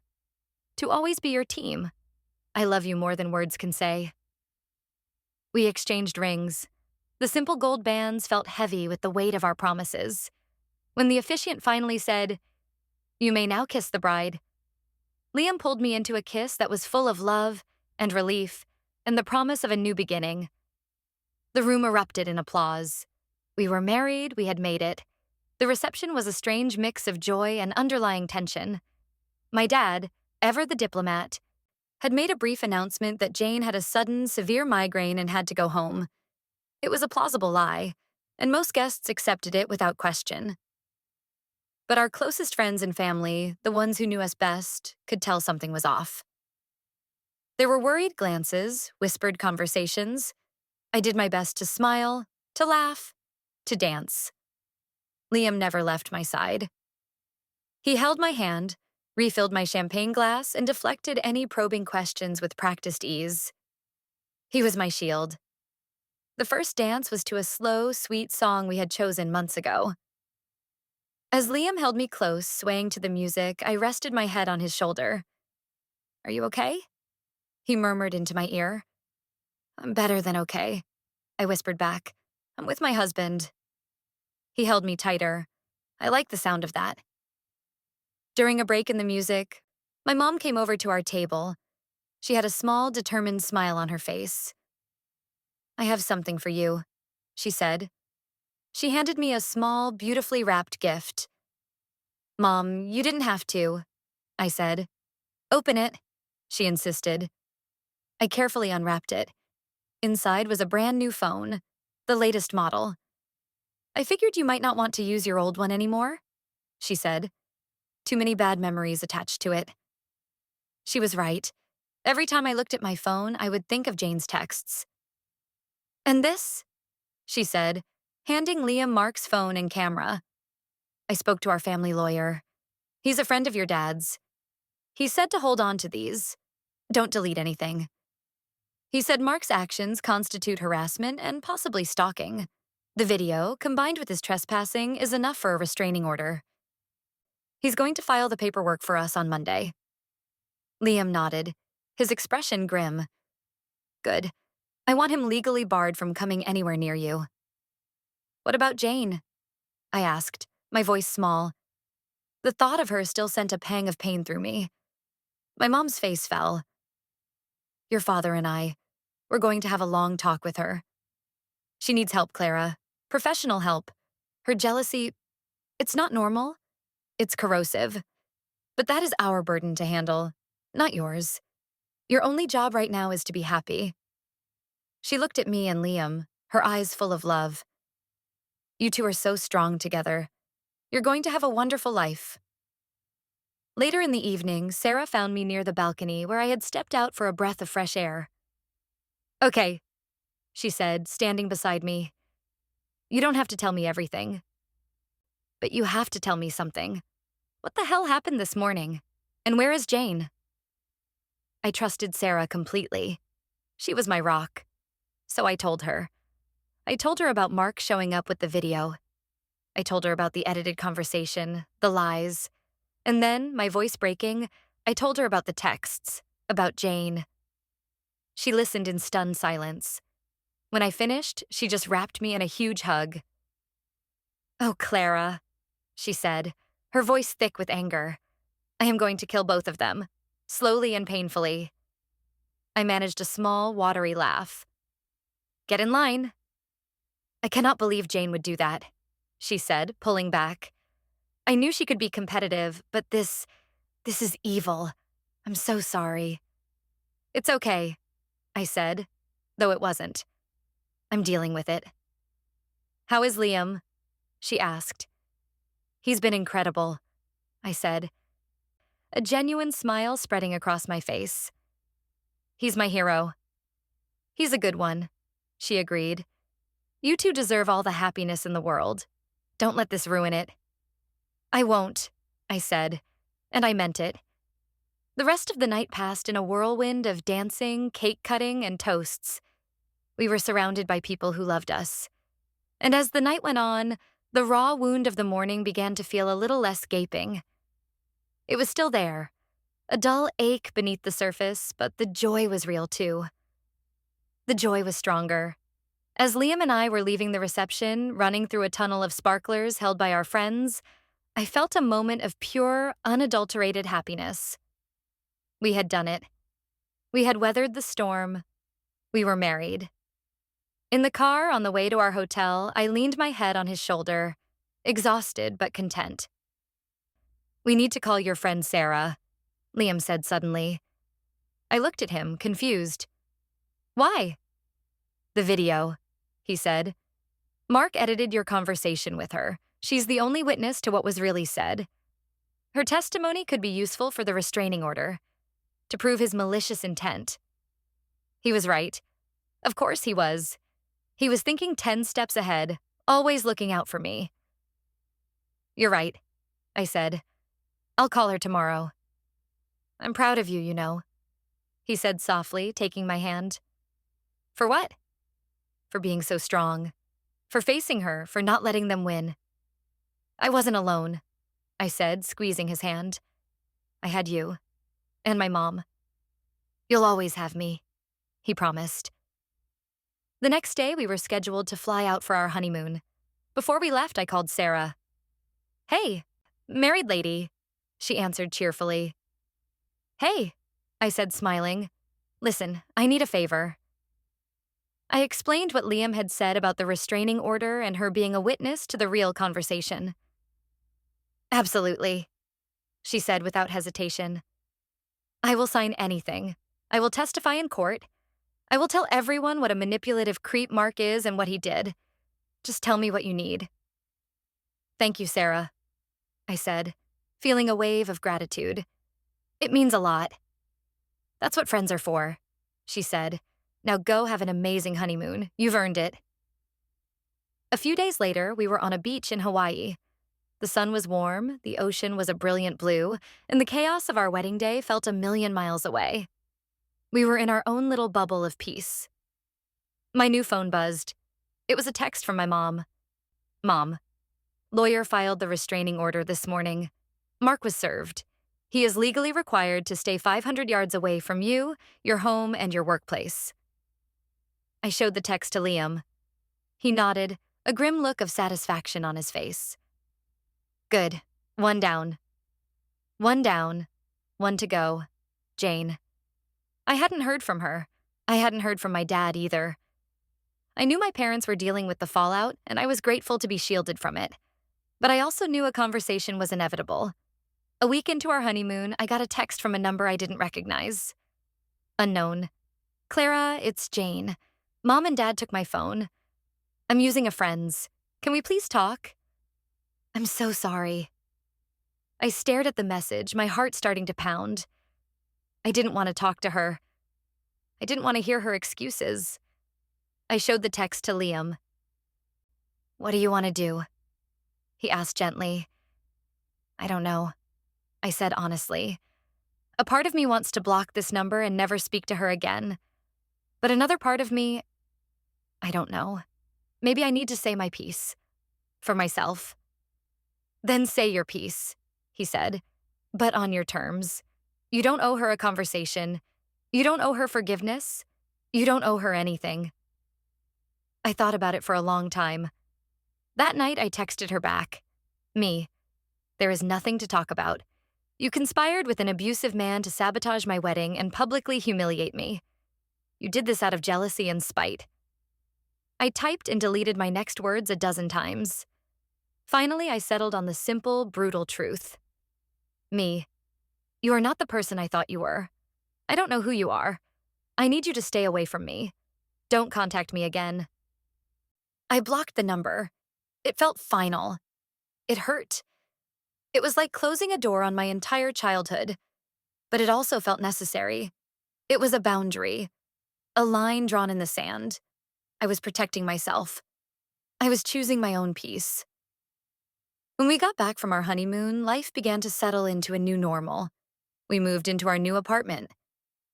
Speaker 1: to always be your team. I love you more than words can say. We exchanged rings. The simple gold bands felt heavy with the weight of our promises. When the officiant finally said, "You may now kiss the bride," Liam pulled me into a kiss that was full of love and relief and the promise of a new beginning. The room erupted in applause. We were married, we had made it. The reception was a strange mix of joy and underlying tension. My dad, ever the diplomat, had made a brief announcement that Jane had a sudden, severe migraine and had to go home. It was a plausible lie, and most guests accepted it without question. But our closest friends and family, the ones who knew us best, could tell something was off. There were worried glances, whispered conversations. I did my best to smile, to laugh, to dance. Liam never left my side. He held my hand, refilled my champagne glass, and deflected any probing questions with practiced ease. He was my shield. The first dance was to a slow, sweet song we had chosen months ago. As Liam held me close, swaying to the music, I rested my head on his shoulder. "Are you okay?" he murmured into my ear. "I'm better than okay," I whispered back. "I'm with my husband." He held me tighter. I liked the sound of that. During a break in the music, my mom came over to our table. She had a small, determined smile on her face. "I have something for you," she said. She handed me a small, beautifully wrapped gift. "Mom, you didn't have to," I said. "Open it," she insisted. I carefully unwrapped it. Inside was a brand new phone, the latest model. "I figured you might not want to use your old one anymore," she said. "Too many bad memories attached to it." She was right. Every time I looked at my phone, I would think of Jane's texts. "And this?" she said, handing Liam Mark's phone and camera. "I spoke to our family lawyer. He's a friend of your dad's. He said to hold on to these. Don't delete anything. He said Mark's actions constitute harassment and possibly stalking. The video, combined with his trespassing, is enough for a restraining order. He's going to file the paperwork for us on Monday." Liam nodded, his expression grim. "Good. I want him legally barred from coming anywhere near you." "What about Jane?" I asked, my voice small. The thought of her still sent a pang of pain through me. My mom's face fell. "Your father and we're going to have a long talk with her. She needs help, Clara. Professional help. Her jealousy, it's not normal. It's corrosive. But that is our burden to handle, not yours. Your only job right now is to be happy." She looked at me and Liam, her eyes full of love. "You two are so strong together. You're going to have a wonderful life." Later in the evening, Sarah found me near the balcony where I had stepped out for a breath of fresh air. "Okay," she said, standing beside me. "You don't have to tell me everything. But you have to tell me something. What the hell happened this morning? And where is Jane?" I trusted Sarah completely. She was my rock. So I told her. I told her about Mark showing up with the video. I told her about the edited conversation, the lies. And then, my voice breaking, I told her about the texts, about Jane. She listened in stunned silence. When I finished, she just wrapped me in a huge hug. "Oh, Clara," she said, her voice thick with anger. "I am going to kill both of them, slowly and painfully." I managed a small, watery laugh. "Get in line." "I cannot believe Jane would do that," she said, pulling back. I knew she could be competitive, but this is evil. I'm so sorry. It's okay, I said, though it wasn't. I'm dealing with it. How is Liam? She asked. He's been incredible, I said, a genuine smile spreading across my face. He's my hero. He's a good one, she agreed. You two deserve all the happiness in the world. Don't let this ruin it. I won't, I said, and I meant it. The rest of the night passed in a whirlwind of dancing, cake cutting, and toasts. We were surrounded by people who loved us. And as the night went on, the raw wound of the morning began to feel a little less gaping. It was still there, a dull ache beneath the surface, but the joy was real too. The joy was stronger. As Liam and I were leaving the reception, running through a tunnel of sparklers held by our friends, I felt a moment of pure, unadulterated happiness. We had done it. We had weathered the storm. We were married. In the car on the way to our hotel, I leaned my head on his shoulder, exhausted but content. We need to call your friend Sarah, Liam said suddenly. I looked at him, confused. Why? The video, he said. Mark edited your conversation with her. She's the only witness to what was really said. Her testimony could be useful for the restraining order, to prove his malicious intent. He was right. Of course he was. He was thinking 10 steps ahead, always looking out for me. You're right, I said. I'll call her tomorrow. I'm proud of you, you know, he said softly, taking my hand. For what? For being so strong. For facing her, for not letting them win. I wasn't alone, I said, squeezing his hand. I had you. And my mom. You'll always have me, he promised. The next day, we were scheduled to fly out for our honeymoon. Before we left, I called Sarah. Hey, married lady, she answered cheerfully. Hey, I said, smiling. Listen, I need a favor. I explained what Liam had said about the restraining order and her being a witness to the real conversation. Absolutely, she said without hesitation. I will sign anything. I will testify in court. I will tell everyone what a manipulative creep Mark is and what he did. Just tell me what you need. Thank you, Sarah, I said, feeling a wave of gratitude. It means a lot. That's what friends are for, she said. Now go have an amazing honeymoon. You've earned it. A few days later, we were on a beach in Hawaii. The sun was warm, the ocean was a brilliant blue, and the chaos of our wedding day felt a million miles away. We were in our own little bubble of peace. My new phone buzzed. It was a text from my mom. Mom, lawyer filed the restraining order this morning. Mark was served. He is legally required to stay 500 yards away from you, your home, and your workplace. I showed the text to Liam. He nodded, a grim look of satisfaction on his face. Good. One down. One down. One to go. Jane. I hadn't heard from her. I hadn't heard from my dad either. I knew my parents were dealing with the fallout, and I was grateful to be shielded from it. But I also knew a conversation was inevitable. A week into our honeymoon, I got a text from a number I didn't recognize. Unknown. Clara, it's Jane. Mom and Dad took my phone. I'm using a friend's. Can we please talk? I'm so sorry. I stared at the message, my heart starting to pound. I didn't want to talk to her. I didn't want to hear her excuses. I showed the text to Liam. What do you want to do? He asked gently. I don't know, I said honestly. A part of me wants to block this number and never speak to her again. But another part of me, I don't know. Maybe I need to say my piece. For myself. Then say your piece, he said, but on your terms. You don't owe her a conversation. You don't owe her forgiveness. You don't owe her anything. I thought about it for a long time. That night, I texted her back. Me. There is nothing to talk about. You conspired with an abusive man to sabotage my wedding and publicly humiliate me. You did this out of jealousy and spite. I typed and deleted my next words a dozen times. Finally, I settled on the simple, brutal truth. Me. You are not the person I thought you were. I don't know who you are. I need you to stay away from me. Don't contact me again. I blocked the number. It felt final. It hurt. It was like closing a door on my entire childhood, but it also felt necessary. It was a boundary, a line drawn in the sand. I was protecting myself. I was choosing my own peace. When we got back from our honeymoon, life began to settle into a new normal. We moved into our new apartment.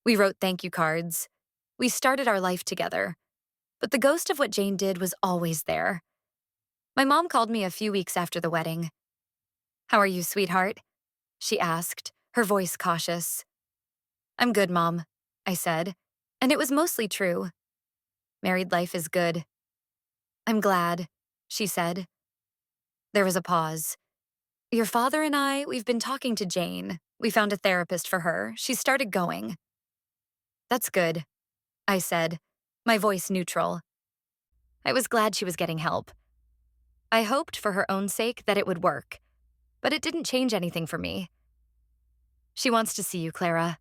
Speaker 1: We wrote thank you cards. We started our life together. But the ghost of what Jane did was always there. My mom called me a few weeks after the wedding. "How are you, sweetheart?" she asked, her voice cautious. "I'm good, Mom," I said, and it was mostly true. "Married life is good." "I'm glad," she said. There was a pause. "Your father and we've been talking to Jane. We found a therapist for her. She started going." "That's good," I said, my voice neutral. I was glad she was getting help. I hoped for her own sake that it would work, but it didn't change anything for me. "She wants to see you, Clara,"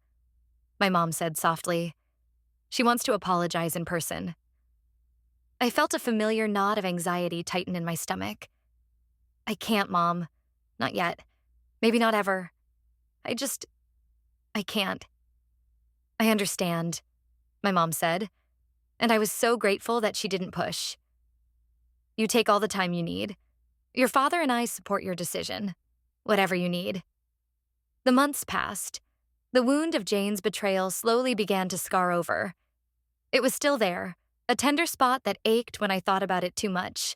Speaker 1: my mom said softly. "She wants to apologize in person." I felt a familiar knot of anxiety tighten in my stomach. "I can't, Mom. Not yet. Maybe not ever. I can't." "I understand," my mom said, and I was so grateful that she didn't push. "You take all the time you need. Your father and I support your decision. Whatever you need." The months passed. The wound of Jane's betrayal slowly began to scar over. It was still there, a tender spot that ached when I thought about it too much,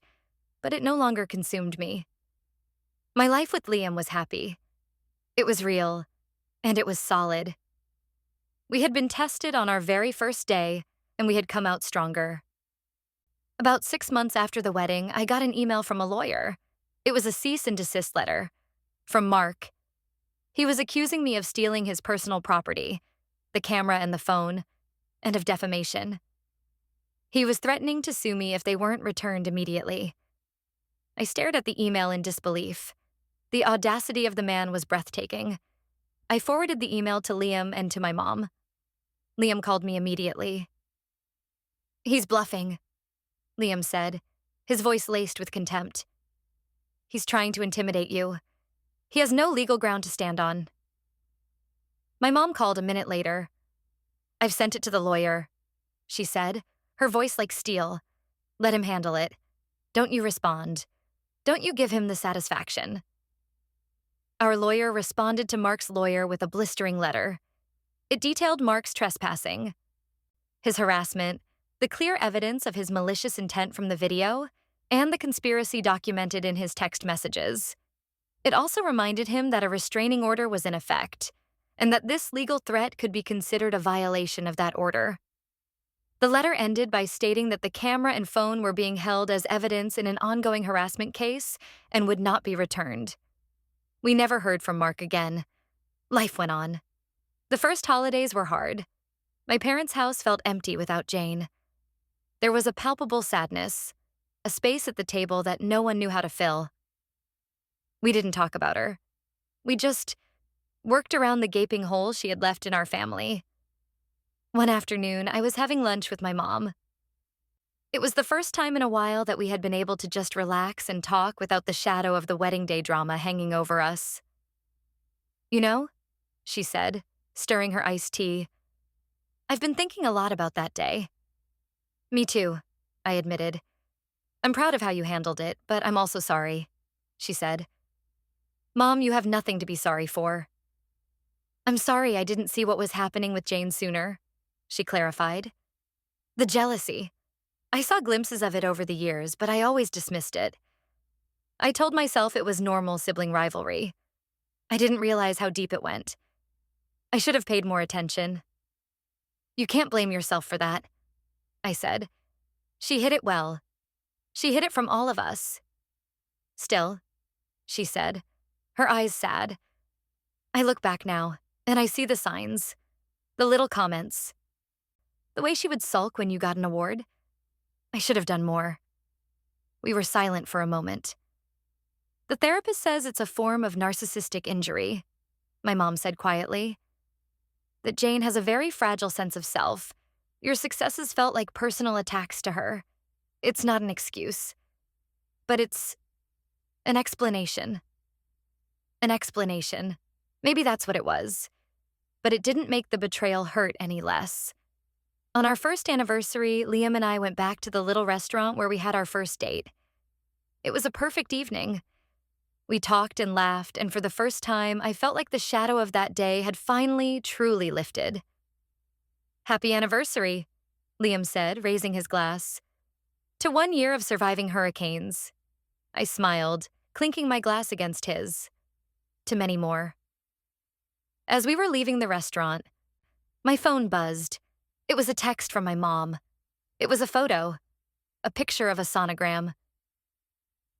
Speaker 1: but it no longer consumed me. My life with Liam was happy. It was real, and it was solid. We had been tested on our very first day, and we had come out stronger. About 6 months after the wedding, I got an email from a lawyer. It was a cease and desist letter. From Mark. He was accusing me of stealing his personal property, the camera and the phone, and of defamation. He was threatening to sue me if they weren't returned immediately. I stared at the email in disbelief. The audacity of the man was breathtaking. I forwarded the email to Liam and to my mom. Liam called me immediately. "He's bluffing," Liam said, his voice laced with contempt. "He's trying to intimidate you. He has no legal ground to stand on." My mom called a minute later. "I've sent it to the lawyer," she said, her voice like steel. "Let him handle it. Don't you respond. Don't you give him the satisfaction." Our lawyer responded to Mark's lawyer with a blistering letter. It detailed Mark's trespassing, his harassment, the clear evidence of his malicious intent from the video, and the conspiracy documented in his text messages. It also reminded him that a restraining order was in effect, and that this legal threat could be considered a violation of that order. The letter ended by stating that the camera and phone were being held as evidence in an ongoing harassment case and would not be returned. We never heard from Mark again. Life went on. The first holidays were hard. My parents' house felt empty without Jane. There was a palpable sadness, a space at the table that no one knew how to fill. We didn't talk about her. We just worked around the gaping hole she had left in our family. One afternoon, I was having lunch with my mom. It was the first time in a while that we had been able to just relax and talk without the shadow of the wedding day drama hanging over us. "You know," she said, stirring her iced tea, "I've been thinking a lot about that day." "Me too," I admitted. "I'm proud of how you handled it, but I'm also sorry," she said. "Mom, you have nothing to be sorry for." "I'm sorry I didn't see what was happening with Jane sooner," she clarified. "The jealousy. I saw glimpses of it over the years, but I always dismissed it. I told myself it was normal sibling rivalry. I didn't realize how deep it went. I should have paid more attention." "You can't blame yourself for that," I said. "She hid it well. She hid it from all of us." "Still," she said, her eyes sad. "I look back now, and I see the signs, the little comments. The way she would sulk when you got an award. I should have done more." We were silent for a moment. The therapist says it's a form of narcissistic injury, my mom said quietly. That Jane has a very fragile sense of self. Your successes felt like personal attacks to her. It's not an excuse, but it's an explanation. An explanation. Maybe that's what it was. But it didn't make the betrayal hurt any less. On our first anniversary, Liam and I went back to the little restaurant where we had our first date. It was a perfect evening. We talked and laughed, and for the first time, I felt like the shadow of that day had finally, truly lifted. Happy anniversary, Liam said, raising his glass. To 1 year of surviving hurricanes. I smiled, clinking my glass against his. To many more. As we were leaving the restaurant, my phone buzzed. It was a text from my mom. It was a photo, a picture of a sonogram.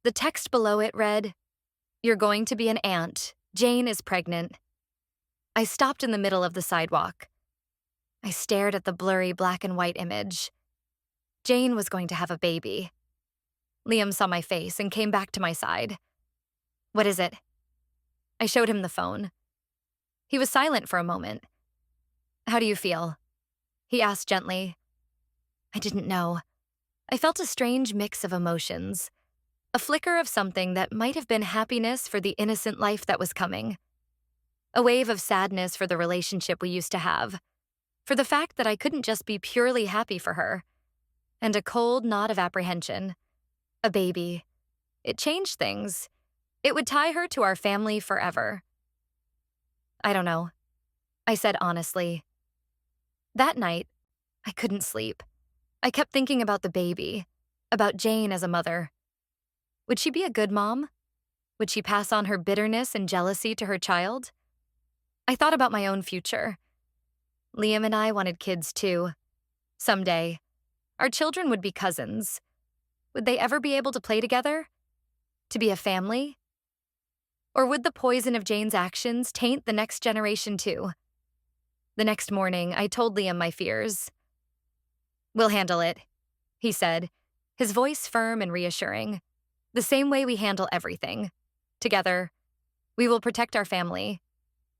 Speaker 1: The text below it read, "You're going to be an aunt. Jane is pregnant." I stopped in the middle of the sidewalk. I stared at the blurry black and white image. Jane was going to have a baby. Liam saw my face and came back to my side. "What is it?" I showed him the phone. He was silent for a moment. "How do you feel?" he asked gently. I didn't know. I felt a strange mix of emotions. A flicker of something that might have been happiness for the innocent life that was coming. A wave of sadness for the relationship we used to have. For the fact that I couldn't just be purely happy for her. And a cold knot of apprehension. A baby. It changed things. It would tie her to our family forever. I don't know, I said honestly. That night, I couldn't sleep. I kept thinking about the baby, about Jane as a mother. Would she be a good mom? Would she pass on her bitterness and jealousy to her child? I thought about my own future. Liam and I wanted kids too. Someday, our children would be cousins. Would they ever be able to play together? To be a family? Or would the poison of Jane's actions taint the next generation too? The next morning, I told Liam my fears. "We'll handle it," he said, his voice firm and reassuring. "The same way we handle everything. Together. We will protect our family.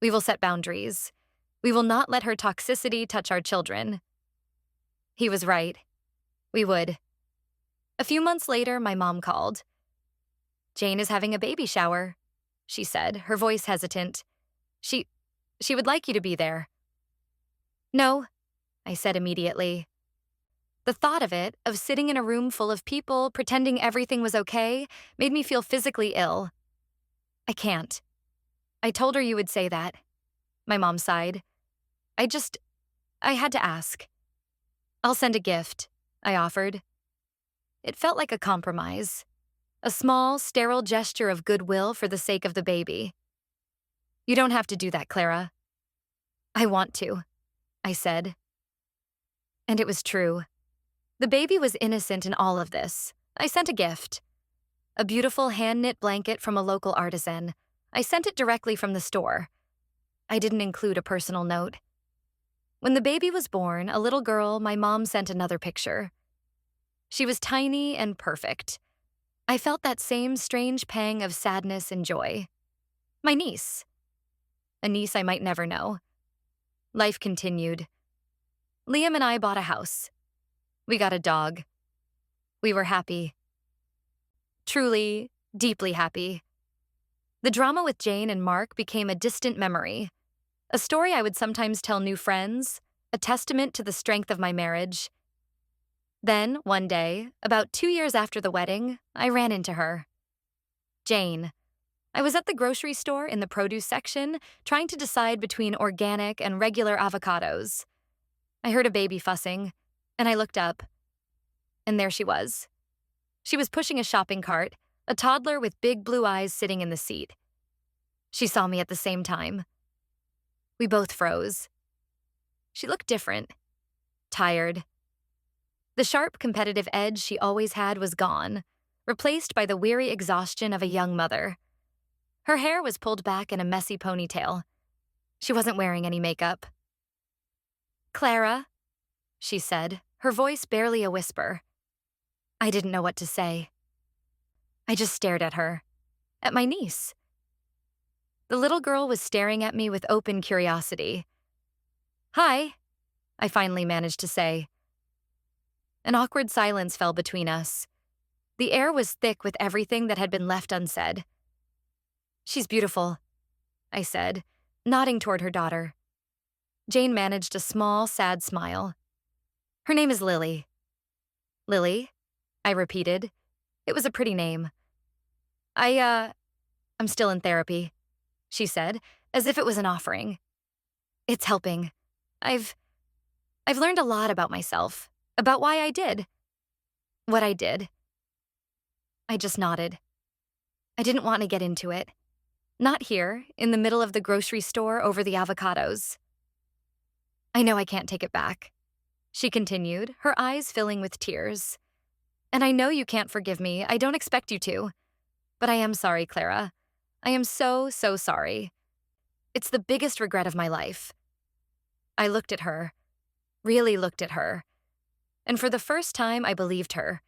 Speaker 1: We will set boundaries. We will not let her toxicity touch our children." He was right. We would. A few months later, my mom called. "Jane is having a baby shower," she said, her voice hesitant. She would like you to be there." "No," I said immediately. The thought of it, of sitting in a room full of people, pretending everything was okay, made me feel physically ill. "I can't." "I told her you would say that," my mom sighed. I had to ask." "I'll send a gift," I offered. It felt like a compromise. A small, sterile gesture of goodwill for the sake of the baby. "You don't have to do that, Clara." "I want to," I said. And it was true. The baby was innocent in all of this. I sent a gift. A beautiful hand-knit blanket from a local artisan. I sent it directly from the store. I didn't include a personal note. When the baby was born, a little girl, my mom sent another picture. She was tiny and perfect. I felt that same strange pang of sadness and joy. My niece. A niece I might never know. Life continued. Liam and I bought a house. We got a dog. We were happy. Truly, deeply happy. The drama with Jane and Mark became a distant memory. A story I would sometimes tell new friends, a testament to the strength of my marriage. Then, one day, about 2 years after the wedding, I ran into her. Jane. I was at the grocery store in the produce section, trying to decide between organic and regular avocados. I heard a baby fussing, and I looked up. And there she was. She was pushing a shopping cart, a toddler with big blue eyes sitting in the seat. She saw me at the same time. We both froze. She looked different. Tired. The sharp, competitive edge she always had was gone, replaced by the weary exhaustion of a young mother. Her hair was pulled back in a messy ponytail. She wasn't wearing any makeup. "Clara," she said, her voice barely a whisper. I didn't know what to say. I just stared at her. at my niece. The little girl was staring at me with open curiosity. "Hi," I finally managed to say. An awkward silence fell between us. The air was thick with everything that had been left unsaid. "She's beautiful," I said, nodding toward her daughter. Jane managed a small, sad smile. "Her name is Lily." "Lily?" I repeated. It was a pretty name. I'm still in therapy," she said, as if it was an offering. "It's helping. I've learned a lot about myself, about why I did what I did." I just nodded. I didn't want to get into it. Not here, in the middle of the grocery store over the avocados. "I know I can't take it back," she continued, her eyes filling with tears. "And I know you can't forgive me. I don't expect you to. But I am sorry, Clara. I am so, so sorry. It's the biggest regret of my life." I looked at her, really looked at her, and for the first time I believed her.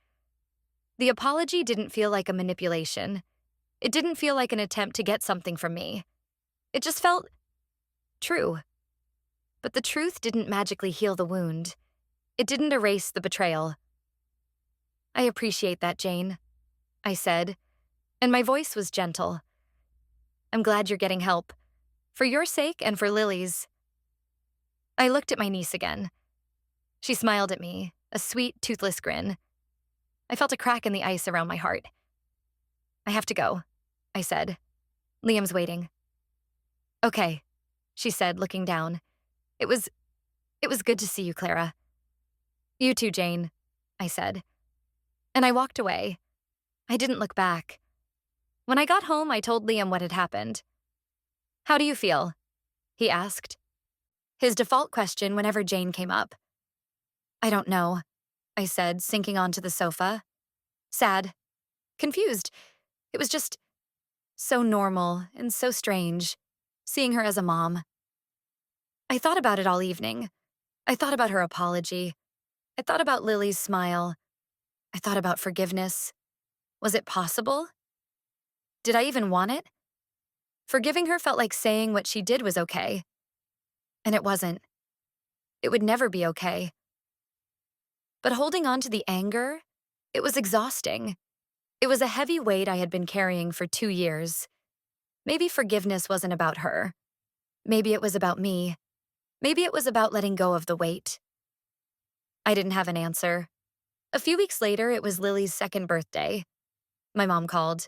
Speaker 1: The apology didn't feel like a manipulation. It didn't feel like an attempt to get something from me. It just felt true. But the truth didn't magically heal the wound. It didn't erase the betrayal. "I appreciate that, Jane," I said, and my voice was gentle. "I'm glad you're getting help. For your sake and for Lily's." I looked at my niece again. She smiled at me, a sweet, toothless grin. I felt a crack in the ice around my heart. "I have to go," I said. "Liam's waiting." "Okay," she said, looking down. It was good to see you, Clara." "You too, Jane," I said. And I walked away. I didn't look back. When I got home, I told Liam what had happened. "How do you feel?" he asked. His default question whenever Jane came up. "I don't know," I said, sinking onto the sofa. "Sad. Confused. It was just so normal and so strange, seeing her as a mom." I thought about it all evening. I thought about her apology. I thought about Lily's smile. I thought about forgiveness. Was it possible? Did I even want it? Forgiving her felt like saying what she did was okay. And it wasn't. It would never be okay. But holding on to the anger, it was exhausting. It was a heavy weight I had been carrying for 2 years. Maybe forgiveness wasn't about her. Maybe it was about me. Maybe it was about letting go of the weight. I didn't have an answer. A few weeks later, it was Lily's 2nd birthday. My mom called.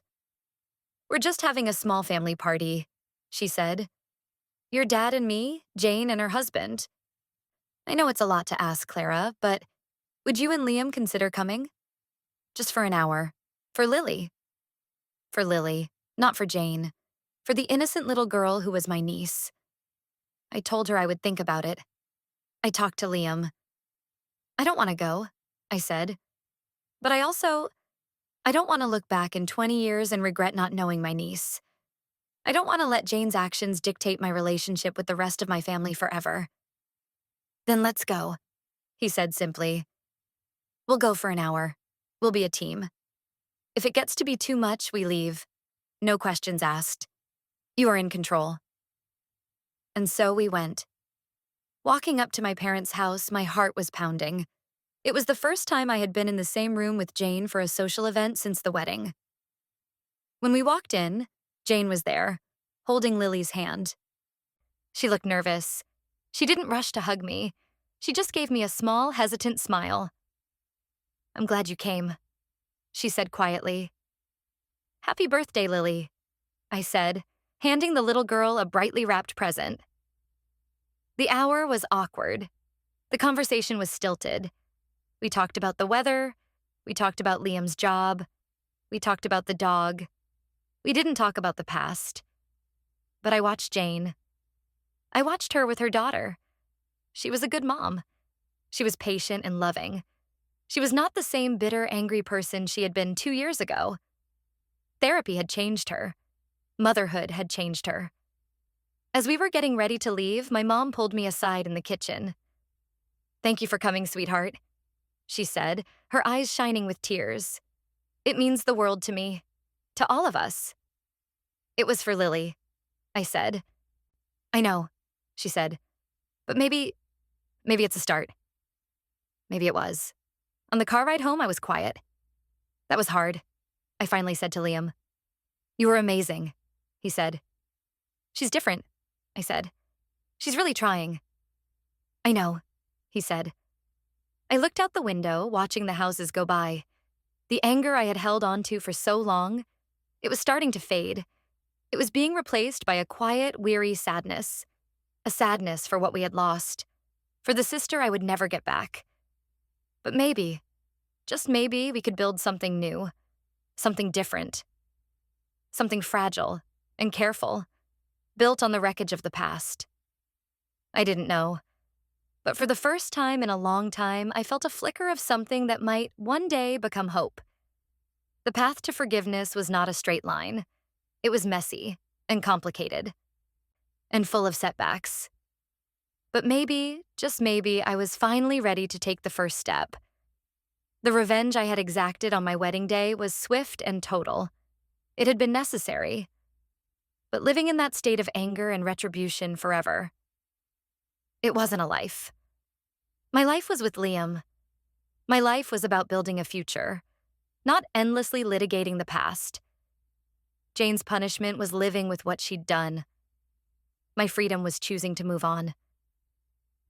Speaker 1: "We're just having a small family party," she said. "Your dad and me, Jane and her husband. I know it's a lot to ask, Clara, but would you and Liam consider coming? Just for an hour. For Lily." For Lily, not for Jane. For the innocent little girl who was my niece. I told her I would think about it. I talked to Liam. "I don't want to go," I said. "But I don't want to look back in 20 years and regret not knowing my niece. I don't want to let Jane's actions dictate my relationship with the rest of my family forever." "Then let's go," he said simply. "We'll go for an hour. We'll be a team. If it gets to be too much, we leave. No questions asked. You are in control." And so we went. Walking up to my parents' house, my heart was pounding. It was the first time I had been in the same room with Jane for a social event since the wedding. When we walked in, Jane was there, holding Lily's hand. She looked nervous. She didn't rush to hug me. She just gave me a small, hesitant smile. "I'm glad you came," she said quietly. "Happy birthday, Lily," I said, handing the little girl a brightly wrapped present. The hour was awkward. The conversation was stilted. We talked about the weather. We talked about Liam's job. We talked about the dog. We didn't talk about the past. But I watched Jane. I watched her with her daughter. She was a good mom. She was patient and loving. She was not the same bitter, angry person she had been 2 years ago. Therapy had changed her. Motherhood had changed her. As we were getting ready to leave, my mom pulled me aside in the kitchen. "Thank you for coming, sweetheart," she said, her eyes shining with tears. "It means the world to me. To all of us." It was for Lily, I said. I know, she said, but maybe it's a start. Maybe it was. On the car ride home, I was quiet. That was hard, I finally said to Liam. You were amazing, he said. She's different, I said. She's really trying. I know, he said. I looked out the window, watching the houses go by. The anger I had held on to for so long, it was starting to fade. It was being replaced by a quiet, weary sadness. A sadness for what we had lost, for the sister I would never get back. But maybe, just maybe, we could build something new, something different, something fragile and careful, built on the wreckage of the past. I didn't know. But for the first time in a long time, I felt a flicker of something that might one day become hope. The path to forgiveness was not a straight line. It was messy and complicated and full of setbacks. But maybe, just maybe, I was finally ready to take the first step. The revenge I had exacted on my wedding day was swift and total. It had been necessary. But living in that state of anger and retribution forever, it wasn't a life. My life was with Liam. My life was about building a future, not endlessly litigating the past. Jane's punishment was living with what she'd done. My freedom was choosing to move on.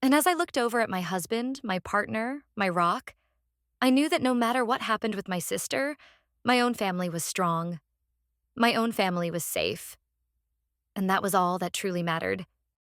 Speaker 1: And as I looked over at my husband, my partner, my rock, I knew that no matter what happened with my sister, my own family was strong. My own family was safe. And that was all that truly mattered.